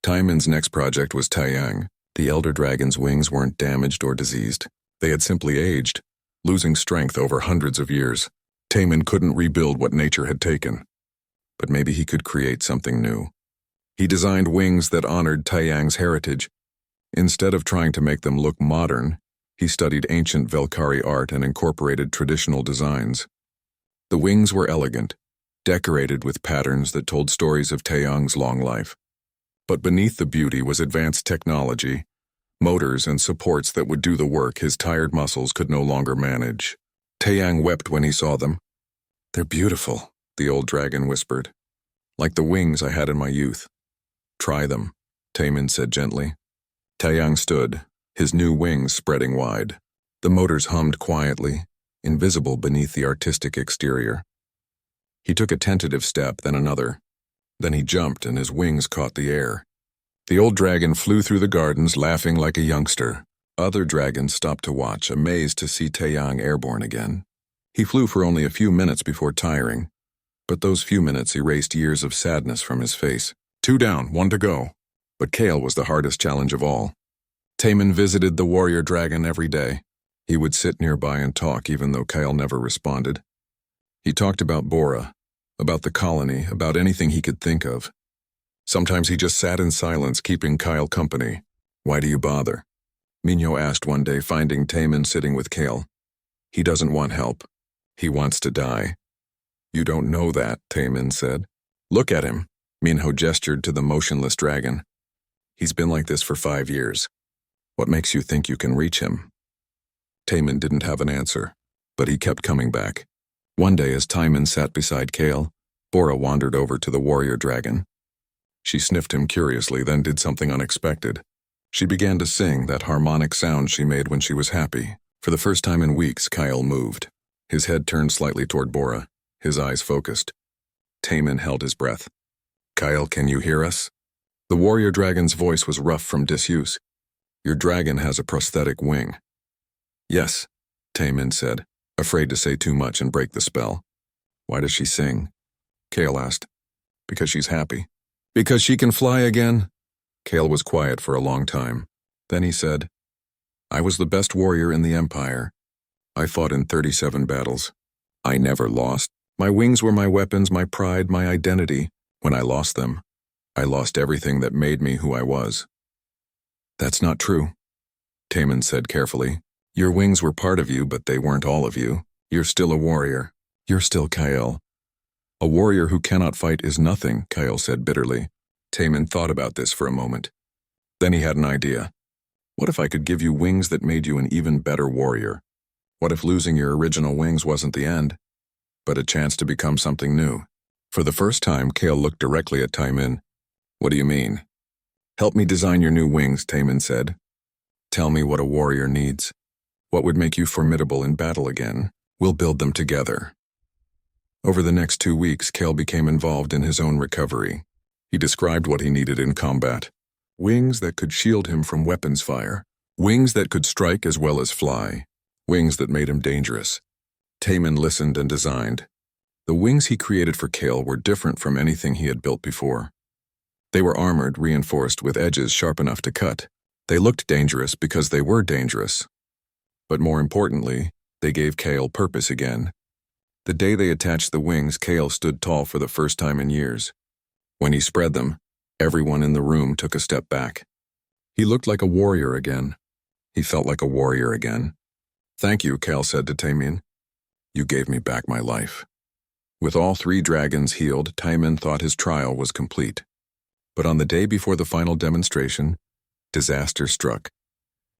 Taemin's next project was Taeyang. The elder dragon's wings weren't damaged or diseased. They had simply aged, losing strength over hundreds of years. Taemin couldn't rebuild what nature had taken. But maybe he could create something new. He designed wings that honored Taeyang's heritage. Instead of trying to make them look modern, he studied ancient Velkari art and incorporated traditional designs. The wings were elegant, decorated with patterns that told stories of Taeyang's long life. But beneath the beauty was advanced technology, motors and supports that would do the work his tired muscles could no longer manage. Taeyang wept when he saw them. "They're beautiful," the old dragon whispered. "Like the wings I had in my youth." "Try them," Taemin said gently. Taeyang stood, his new wings spreading wide. The motors hummed quietly, invisible beneath the artistic exterior. He took a tentative step, then another. Then he jumped and his wings caught the air. The old dragon flew through the gardens, laughing like a youngster. Other dragons stopped to watch, amazed to see Taeyang airborne again. He flew for only a few minutes before tiring, but those few minutes erased years of sadness from his face. 2 down, 1 to go. But Kale was the hardest challenge of all. Taemin visited the warrior dragon every day. He would sit nearby and talk, even though Kale never responded. He talked about Bora, about the colony, about anything he could think of. Sometimes he just sat in silence, keeping Kyle company. "Why do you bother?" Minho asked one day, finding Taemin sitting with Kale. "He doesn't want help. He wants to die." "You don't know that," Taemin said. "Look at him." Minho gestured to the motionless dragon. "He's been like this for 5 years. What makes you think you can reach him?" Taemin didn't have an answer, but he kept coming back. One day, as Taemin sat beside Kale, Bora wandered over to the warrior dragon. She sniffed him curiously, then did something unexpected. She began to sing, that harmonic sound she made when she was happy. For the first time in weeks, Kyle moved. His head turned slightly toward Bora, his eyes focused. Taemin held his breath. "Kyle, can you hear us?" The warrior dragon's voice was rough from disuse. "Your dragon has a prosthetic wing." "Yes," Taemin said, afraid to say too much and break the spell. "Why does she sing?" Kale asked. "Because she's happy." "Because she can fly again?" Kale was quiet for a long time. Then he said, "I was the best warrior in the Empire. I fought in 37 battles. I never lost. My wings were my weapons, my pride, my identity. When I lost them, I lost everything that made me who I was." "That's not true," Taemin said carefully. "Your wings were part of you, but they weren't all of you. You're still a warrior. You're still Kyle. A warrior who cannot fight is nothing, Kyle said bitterly. Taemin thought about this for a moment. Then he had an idea. What if I could give you wings that made you an even better warrior? What if losing your original wings wasn't the end, but a chance to become something new? For the first time, Kale looked directly at Taemin. What do you mean? Help me design your new wings, Taemin said. Tell me what a warrior needs. What would make you formidable in battle again? We'll build them together. Over the next 2 weeks, Kale became involved in his own recovery. He described what he needed in combat. Wings that could shield him from weapons fire. Wings that could strike as well as fly. Wings that made him dangerous. Taemin listened and designed. The wings he created for Kale were different from anything he had built before. They were armored, reinforced with edges sharp enough to cut. They looked dangerous because they were dangerous. But more importantly, they gave Kale purpose again. The day they attached the wings, Kale stood tall for the first time in years. When he spread them, everyone in the room took a step back. He looked like a warrior again. He felt like a warrior again. Thank you, Kale said to Taemin. You gave me back my life. With all 3 dragons healed, Taemin thought his trial was complete. But on the day before the final demonstration, disaster struck.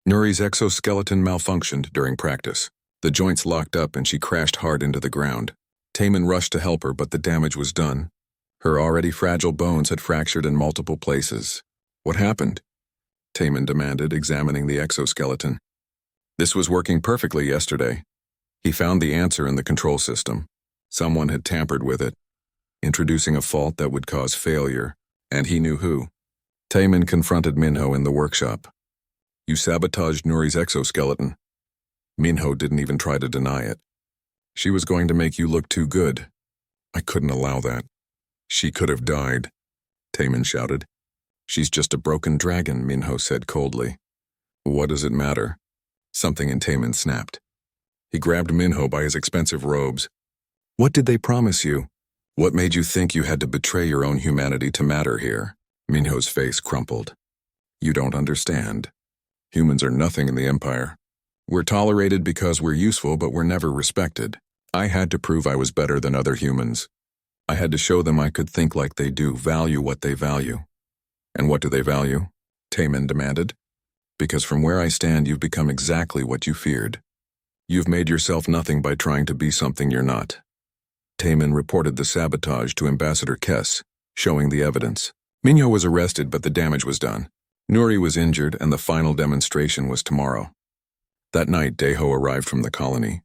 Nuri's exoskeleton malfunctioned during practice. The joints locked up and she crashed hard into the ground. Taemin rushed to help her, but the damage was done. Her already fragile bones had fractured in multiple places. What happened? Taemin demanded, examining the exoskeleton. This was working perfectly yesterday. He found the answer in the control system. Someone had tampered with it, introducing a fault that would cause failure, and he knew who. Taemin confronted Minho in the workshop. You sabotaged Nuri's exoskeleton. Minho didn't even try to deny it. She was going to make you look too good. I couldn't allow that. She could have died, Taemin shouted. She's just a broken dragon, Minho said coldly. What does it matter? Something in Taemin snapped. He grabbed Minho by his expensive robes. What did they promise you? What made you think you had to betray your own humanity to matter here? Minho's face crumpled. You don't understand. Humans are nothing in the Empire. We're tolerated because we're useful, but we're never respected. I had to prove I was better than other humans. I had to show them I could think like they do, value what they value. And what do they value? Taemin demanded. Because from where I stand, you've become exactly what you feared. You've made yourself nothing by trying to be something you're not. Taemin reported the sabotage to Ambassador Kess, showing the evidence. Minho was arrested, but the damage was done. Nuri was injured, and the final demonstration was tomorrow. That night, Daeho arrived from the colony.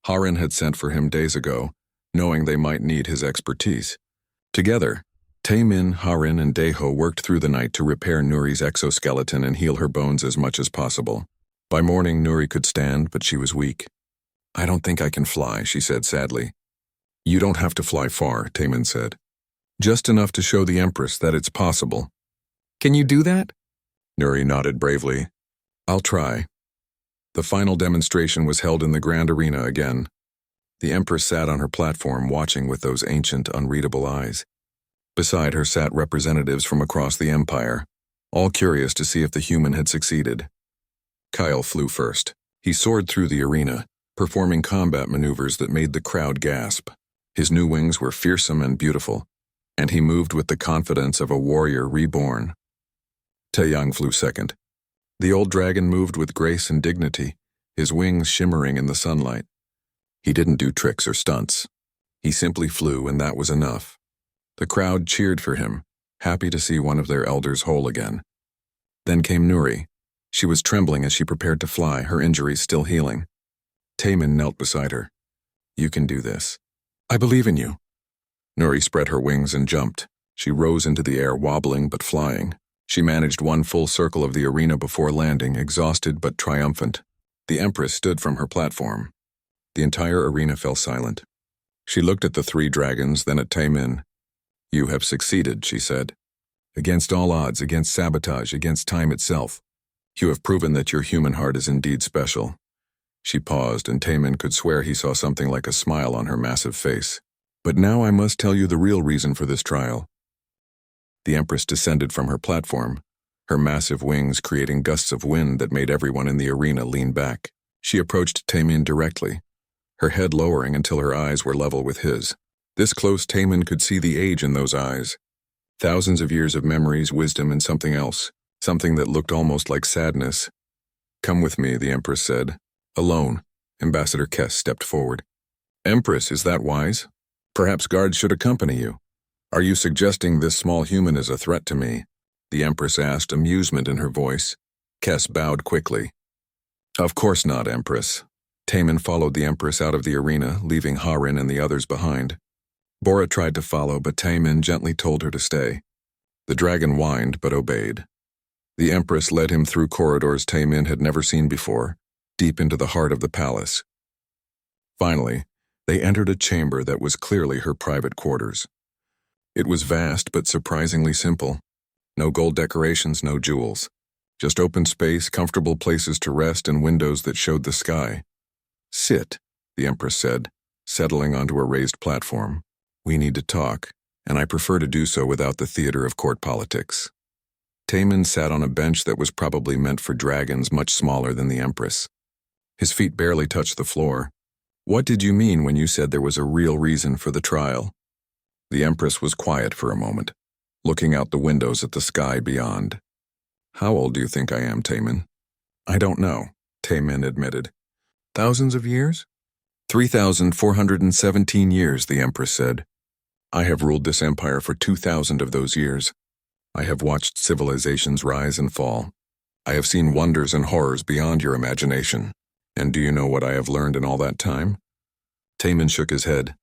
Harin had sent for him days ago, knowing they might need his expertise. Together, Taemin, Harin, and Daeho worked through the night to repair Nuri's exoskeleton and heal her bones as much as possible. By morning, Nuri could stand, but she was weak. I don't think I can fly, she said sadly. You don't have to fly far, Taemin said. Just enough to show the Empress that it's possible. Can you do that? Nuri nodded bravely. I'll try. The final demonstration was held in the Grand Arena again. The Empress sat on her platform, watching with those ancient, unreadable eyes. Beside her sat representatives from across the Empire, all curious to see if the human had succeeded. Kyle flew first. He soared through the arena, performing combat maneuvers that made the crowd gasp. His new wings were fearsome and beautiful, and he moved with the confidence of a warrior reborn. Taeyang flew second. The old dragon moved with grace and dignity, his wings shimmering in the sunlight. He didn't do tricks or stunts. He simply flew, and that was enough. The crowd cheered for him, happy to see one of their elders whole again. Then came Nuri. She was trembling as she prepared to fly, her injuries still healing. Taemin knelt beside her. You can do this. I believe in you. Nuri spread her wings and jumped. She rose into the air, wobbling but flying. She managed one full circle of the arena before landing, exhausted but triumphant. The Empress stood from her platform. The entire arena fell silent. She looked at the 3 dragons, then at Taemin. You have succeeded, she said. Against all odds, against sabotage, against time itself. You have proven that your human heart is indeed special. She paused, and Taemin could swear he saw something like a smile on her massive face. But now I must tell you the real reason for this trial. The Empress descended from her platform, her massive wings creating gusts of wind that made everyone in the arena lean back. She approached Taemin directly. her head lowering until her eyes were level with his. This close, Taman could see the age in those eyes. Thousands of years of memories, wisdom, and something else. Something that looked almost like sadness. "Come with me," the Empress said. Alone, Ambassador Kess stepped forward. "Empress, is that wise? Perhaps guards should accompany you. Are you suggesting this small human is a threat to me?" the Empress asked, amusement in her voice. Kess bowed quickly. "Of course not, Empress." Taman followed the Empress out of the arena, leaving Harin and the others behind. Bora tried to follow, but Taman gently told her to stay. The dragon whined, but obeyed. The Empress led him through corridors Taman had never seen before, deep into the heart of the palace. Finally, they entered a chamber that was clearly her private quarters. It was vast but surprisingly simple. No gold decorations, no jewels. Just open space, comfortable places to rest, and windows that showed the sky. "Sit," the Empress said, settling onto a raised platform. "We need to talk, and I prefer to do so without the theater of court politics." Taman sat on a bench that was probably meant for dragons much smaller than the Empress. His feet barely touched the floor. "What did you mean when you said there was a real reason for the trial?" The Empress was quiet for a moment, looking out the windows at the sky beyond. "How old do you think I am, Taman?" "I don't know," Taman admitted. "Thousands of years?" 3,417 years, the Empress said. "I have ruled this empire for 2,000 of those years. I have watched civilizations rise and fall. I have seen wonders and horrors beyond your imagination. And do you know what I have learned in all that time?" Taman shook his head.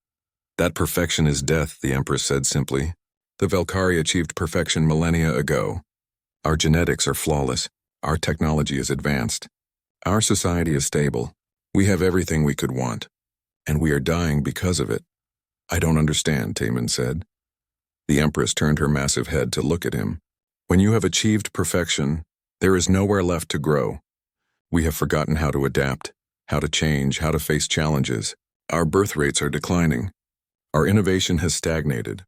"That perfection is death," the Empress said simply. "The Velkhari achieved perfection millennia ago. Our genetics are flawless. Our technology is advanced. Our society is stable. We have everything we could want. And we are dying because of it." "I don't understand," Taman said. The Empress turned her massive head to look at him. "When you have achieved perfection, there is nowhere left to grow. We have forgotten how to adapt, how to change, how to face challenges. Our birth rates are declining. Our innovation has stagnated.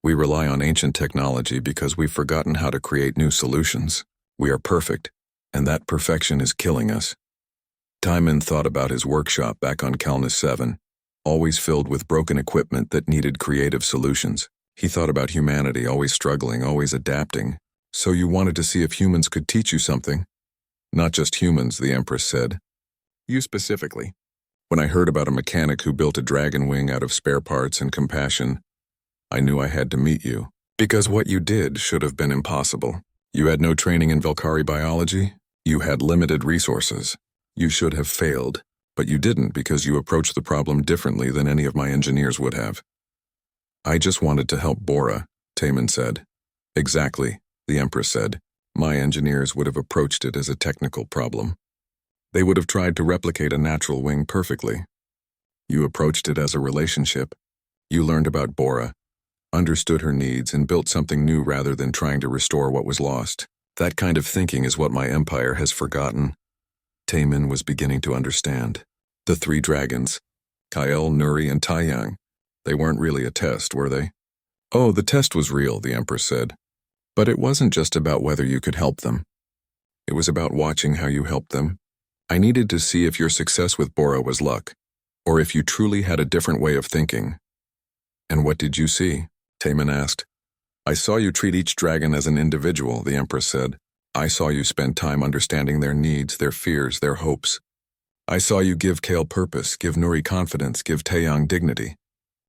We rely on ancient technology because we've forgotten how to create new solutions. We are perfect, and that perfection is killing us." Taman thought about his workshop back on Calnus 7, always filled with broken equipment that needed creative solutions. He thought about humanity, always struggling, always adapting. "So you wanted to see if humans could teach you something?" "Not just humans," the Empress said. "You specifically." "When I heard about a mechanic who built a dragon wing out of spare parts and compassion, I knew I had to meet you. Because what you did should have been impossible. You had no training in Velkhari biology. You had limited resources. You should have failed, but you didn't because you approached the problem differently than any of my engineers would have." "I just wanted to help Bora," Taman said. "Exactly," the Empress said. "My engineers would have approached it as a technical problem. They would have tried to replicate a natural wing perfectly. You approached it as a relationship. You learned about Bora, understood her needs, and built something new rather than trying to restore what was lost. That kind of thinking is what my empire has forgotten." Taman was beginning to understand. The three dragons, Kael, Nuri, and Taiyang. They weren't really a test, were they? "Oh, the test was real," the Empress said. "But it wasn't just about whether you could help them. It was about watching how you helped them. I needed to see if your success with Bora was luck, or if you truly had a different way of thinking." "And what did you see?" Taman asked. "I saw you treat each dragon as an individual," the Empress said. "I saw you spend time understanding their needs, their fears, their hopes. I saw you give Kael purpose, give Nuri confidence, give Taeyang dignity.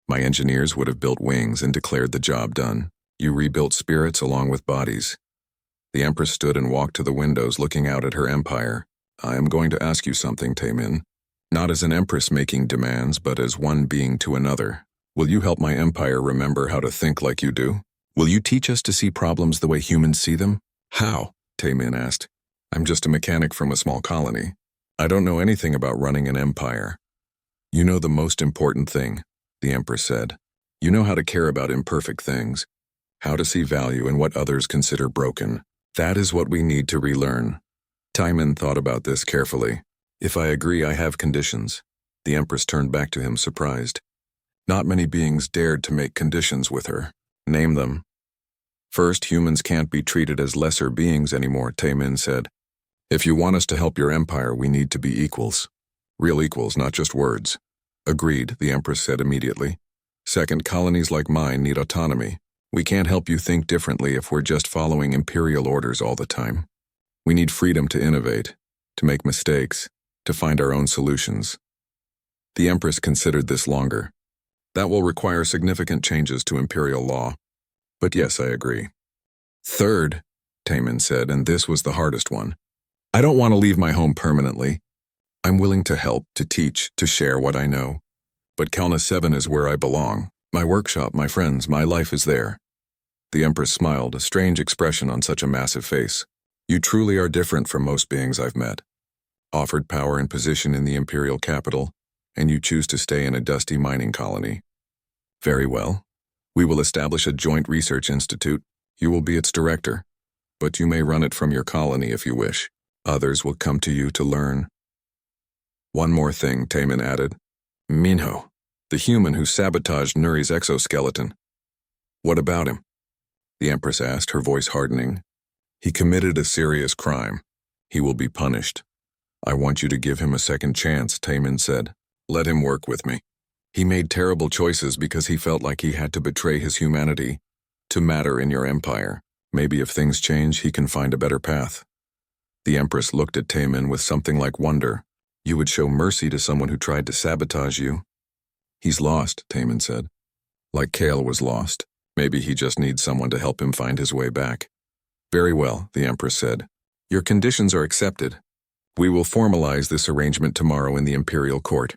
My engineers would have built wings and declared the job done. You rebuilt spirits along with bodies." The Empress stood and walked to the windows looking out at her empire. "I am going to ask you something, Taman. Not as an Empress making demands, but as one being to another. Will you help my empire remember how to think like you do? Will you teach us to see problems the way humans see them?" "How?" Taman asked. "I'm just a mechanic from a small colony. I don't know anything about running an empire." "You know the most important thing," the Empress said. "You know how to care about imperfect things, how to see value in what others consider broken. That is what we need to relearn." Taman thought about this carefully. "If I agree, I have conditions." The Empress turned back to him, surprised. Not many beings dared to make conditions with her. "Name them." "First, humans can't be treated as lesser beings anymore," Taman said. "If you want us to help your empire, we need to be equals. Real equals, not just words. Agreed, the Empress said immediately. Second, colonies like mine need autonomy. We can't help you think differently if we're just following imperial orders all the time. We need freedom to innovate, to make mistakes, to find our own solutions. The Empress considered this longer. That will require significant changes to imperial law. But yes, I agree. Third, Taemin said, and this was the hardest one. I don't want to leave my home permanently. I'm willing to help, to teach, to share what I know. But Kalna 7 is where I belong. My workshop, my friends, my life is there. The Empress smiled, a strange expression on such a massive face. You truly are different from most beings I've met. Offered power and position in the imperial capital, and you choose to stay in a dusty mining colony. Very well. We will establish a joint research institute. You will be its director. But you may run it from your colony if you wish. Others will come to you to learn. One more thing, Taemin added. Minho, the human who sabotaged Nuri's exoskeleton. What about him? The Empress asked, her voice hardening. He committed a serious crime. He will be punished. I want you to give him a second chance, Taemin said. Let him work with me. He made terrible choices because he felt like he had to betray his humanity to matter in your empire. Maybe if things change, he can find a better path. The Empress looked at Taemin with something like wonder. You would show mercy to someone who tried to sabotage you? He's lost, Taemin said. Like Kale was lost. Maybe he just needs someone to help him find his way back. Very well, the Empress said. Your conditions are accepted. We will formalize this arrangement tomorrow in the Imperial Court.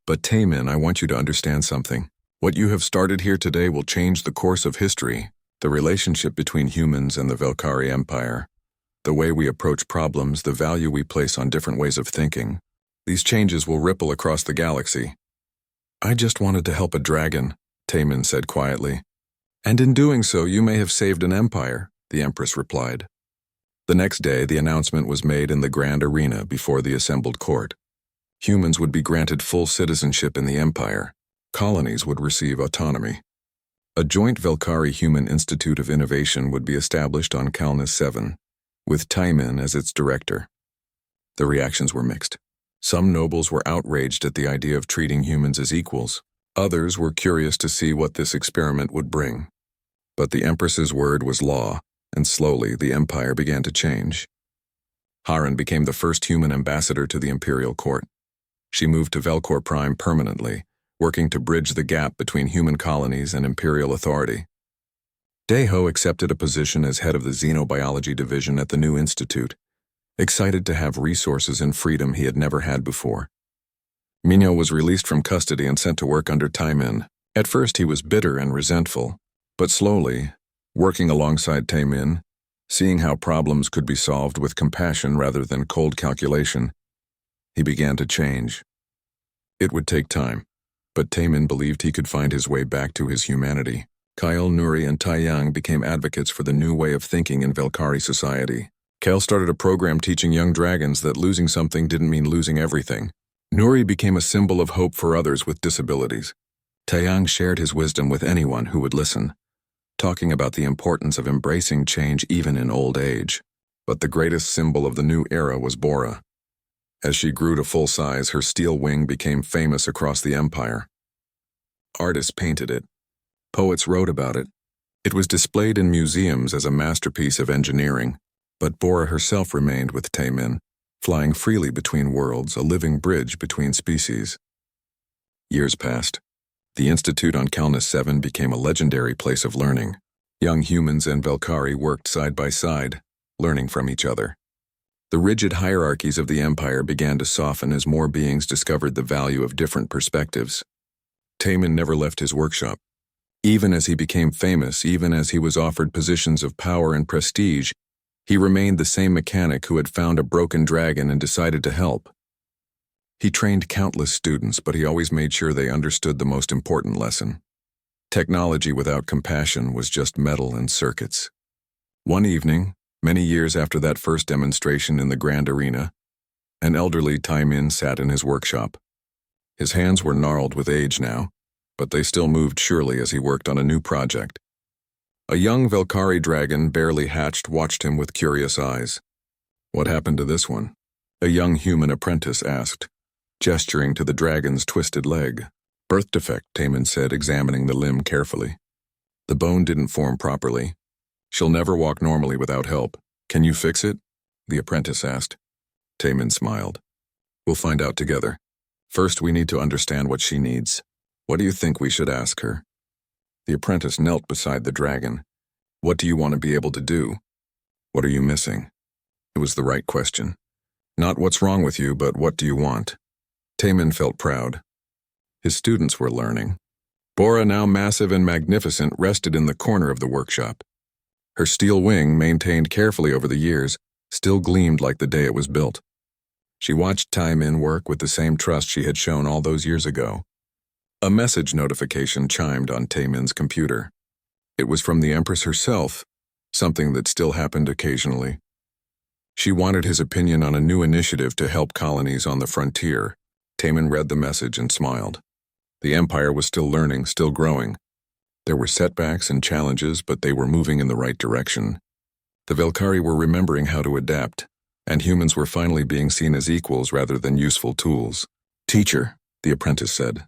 But Taemin, I want you to understand something. What you have started here today will change the course of history, the relationship between humans and the Velkari Empire, the way we approach problems, the value we place on different ways of thinking. These changes will ripple across the galaxy. I just wanted to help a dragon, Taemin said quietly. And in doing so, you may have saved an empire, the Empress replied. The next day, the announcement was made in the grand arena before the assembled court. Humans would be granted full citizenship in the empire. Colonies would receive autonomy. A joint Velkari Human Institute of Innovation would be established on Kalna 7, with Taemin as its director. The reactions were mixed. Some nobles were outraged at the idea of treating humans as equals. Others were curious to see what this experiment would bring. But the Empress's word was law, and slowly the empire began to change. Harren became the first human ambassador to the imperial court. She moved to Velkor Prime permanently, working to bridge the gap between human colonies and imperial authority. Daeho accepted a position as head of the xenobiology division at the new institute, excited to have resources and freedom he had never had before. Minho was released from custody and sent to work under Taemin. At first he was bitter and resentful, but slowly, working alongside Taemin, seeing how problems could be solved with compassion rather than cold calculation, he began to change. It would take time, but Taemin believed he could find his way back to his humanity. Kyle, Nuri, and Taeyang became advocates for the new way of thinking in Velkari society. Kyle started a program teaching young dragons that losing something didn't mean losing everything. Nuri became a symbol of hope for others with disabilities. Taeyang shared his wisdom with anyone who would listen, talking about the importance of embracing change even in old age. But the greatest symbol of the new era was Bora. As she grew to full size, her steel wing became famous across the empire. Artists painted it. Poets wrote about it. It was displayed in museums as a masterpiece of engineering, but Bora herself remained with Taemin, flying freely between worlds, a living bridge between species. Years passed. The Institute on Kalna 7 became a legendary place of learning. Young humans and Velkari worked side by side, learning from each other. The rigid hierarchies of the empire began to soften as more beings discovered the value of different perspectives. Taemin never left his workshop. Even as he became famous, even as he was offered positions of power and prestige, he remained the same mechanic who had found a broken dragon and decided to help. He trained countless students, but he always made sure they understood the most important lesson. Technology without compassion was just metal and circuits. One evening, many years after that first demonstration in the grand arena, an elderly Taemin sat in his workshop. His hands were gnarled with age now, but they still moved surely as he worked on a new project. A young Velkari dragon, barely hatched, watched him with curious eyes. What happened to this one? A young human apprentice asked. gesturing to the dragon's twisted leg. Birth defect, Taman said, examining the limb carefully. The bone didn't form properly. She'll never walk normally without help. Can you fix it? The apprentice asked. Taman smiled. We'll find out together. First, we need to understand what she needs. What do you think we should ask her? The apprentice knelt beside the dragon. What do you want to be able to do? What are you missing? It was the right question. Not what's wrong with you, but what do you want? Taman felt proud. His students were learning. Bora, now massive and magnificent, rested in the corner of the workshop. Her steel wing, maintained carefully over the years, still gleamed like the day it was built. She watched Taman work with the same trust she had shown all those years ago. A message notification chimed on Taman's computer. It was from the Empress herself, something that still happened occasionally. She wanted his opinion on a new initiative to help colonies on the frontier. Taman read the message and smiled. The Empire was still learning, still growing. There were setbacks and challenges, but they were moving in the right direction. The Velkari were remembering how to adapt, and humans were finally being seen as equals rather than useful tools. Teacher, the apprentice said,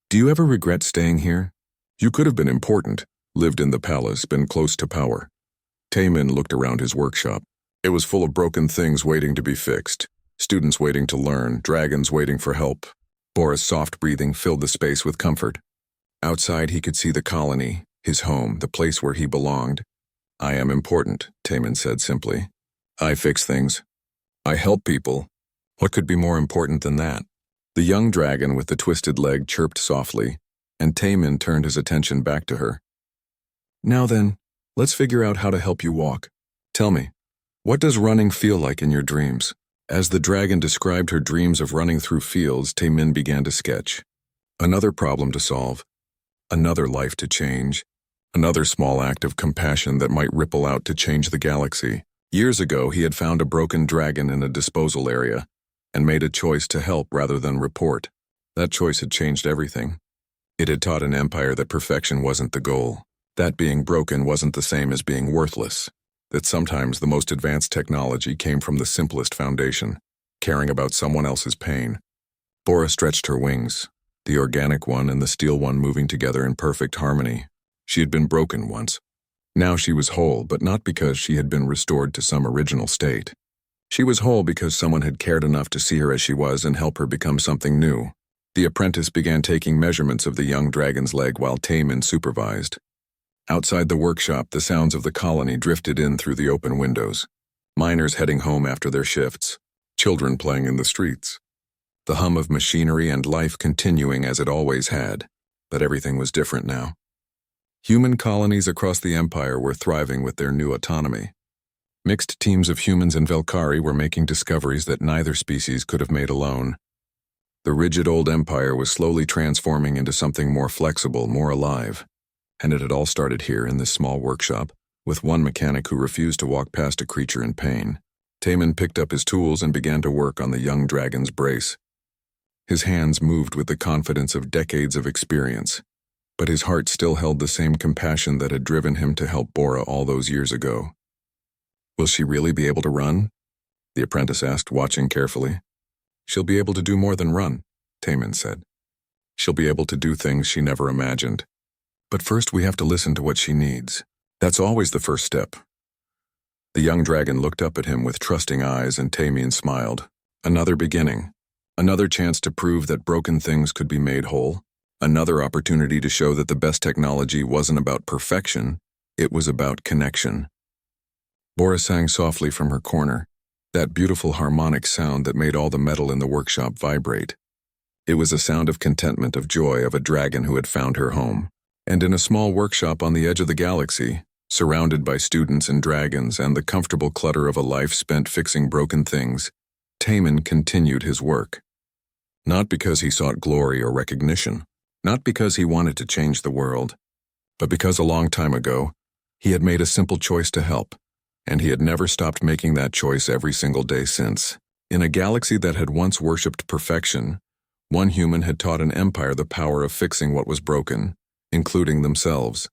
do you ever regret staying here? You could have been important, lived in the palace, been close to power. Taman looked around his workshop. It was full of broken things waiting to be fixed, students waiting to learn, dragons waiting for help. Bora's soft breathing filled the space with comfort. Outside he could see the colony, his home, the place where he belonged. I am important, Taman said simply. I fix things. I help people. What could be more important than that? The young dragon with the twisted leg chirped softly, and Taman turned his attention back to her. Now then, let's figure out how to help you walk. Tell me, what does running feel like in your dreams? As the dragon described her dreams of running through fields, Taman began to sketch. Another problem to solve. Another life to change. Another small act of compassion that might ripple out to change the galaxy. Years ago, he had found a broken dragon in a disposal area and made a choice to help rather than report. That choice had changed everything. It had taught an empire that perfection wasn't the goal, that being broken wasn't the same as being worthless, that sometimes the most advanced technology came from the simplest foundation, caring about someone else's pain. Bora stretched her wings, the organic one and the steel one moving together in perfect harmony. She had been broken once. Now she was whole, but not because she had been restored to some original state. She was whole because someone had cared enough to see her as she was and help her become something new. The apprentice began taking measurements of the young dragon's leg while Taman supervised. Outside the workshop, the sounds of the colony drifted in through the open windows. Miners heading home after their shifts. Children playing in the streets. The hum of machinery and life continuing as it always had. But everything was different now. Human colonies across the Empire were thriving with their new autonomy. Mixed teams of humans and Velkari were making discoveries that neither species could have made alone. The rigid old empire was slowly transforming into something more flexible, more alive. And it had all started here in this small workshop, with one mechanic who refused to walk past a creature in pain. Taman picked up his tools and began to work on the young dragon's brace. His hands moved with the confidence of decades of experience, but his heart still held the same compassion that had driven him to help Bora all those years ago. Will she really be able to run? The apprentice asked, watching carefully. She'll be able to do more than run, Taman said. She'll be able to do things she never imagined. But first we have to listen to what she needs. That's always the first step. The young dragon looked up at him with trusting eyes, and Taman smiled. Another beginning. Another chance to prove that broken things could be made whole. Another opportunity to show that the best technology wasn't about perfection, it was about connection. Bora sang softly from her corner, that beautiful harmonic sound that made all the metal in the workshop vibrate. It was a sound of contentment, of joy, of a dragon who had found her home. And in a small workshop on the edge of the galaxy, surrounded by students and dragons and the comfortable clutter of a life spent fixing broken things, Taman continued his work. Not because he sought glory or recognition, not because he wanted to change the world, but because a long time ago, he had made a simple choice to help, and he had never stopped making that choice every single day since. In a galaxy that had once worshipped perfection, one human had taught an empire the power of fixing what was broken, including themselves.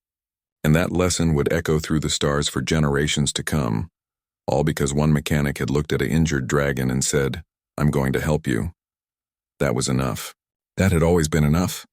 And that lesson would echo through the stars for generations to come, all because one mechanic had looked at an injured dragon and said, "I'm going to help you." That was enough. That had always been enough.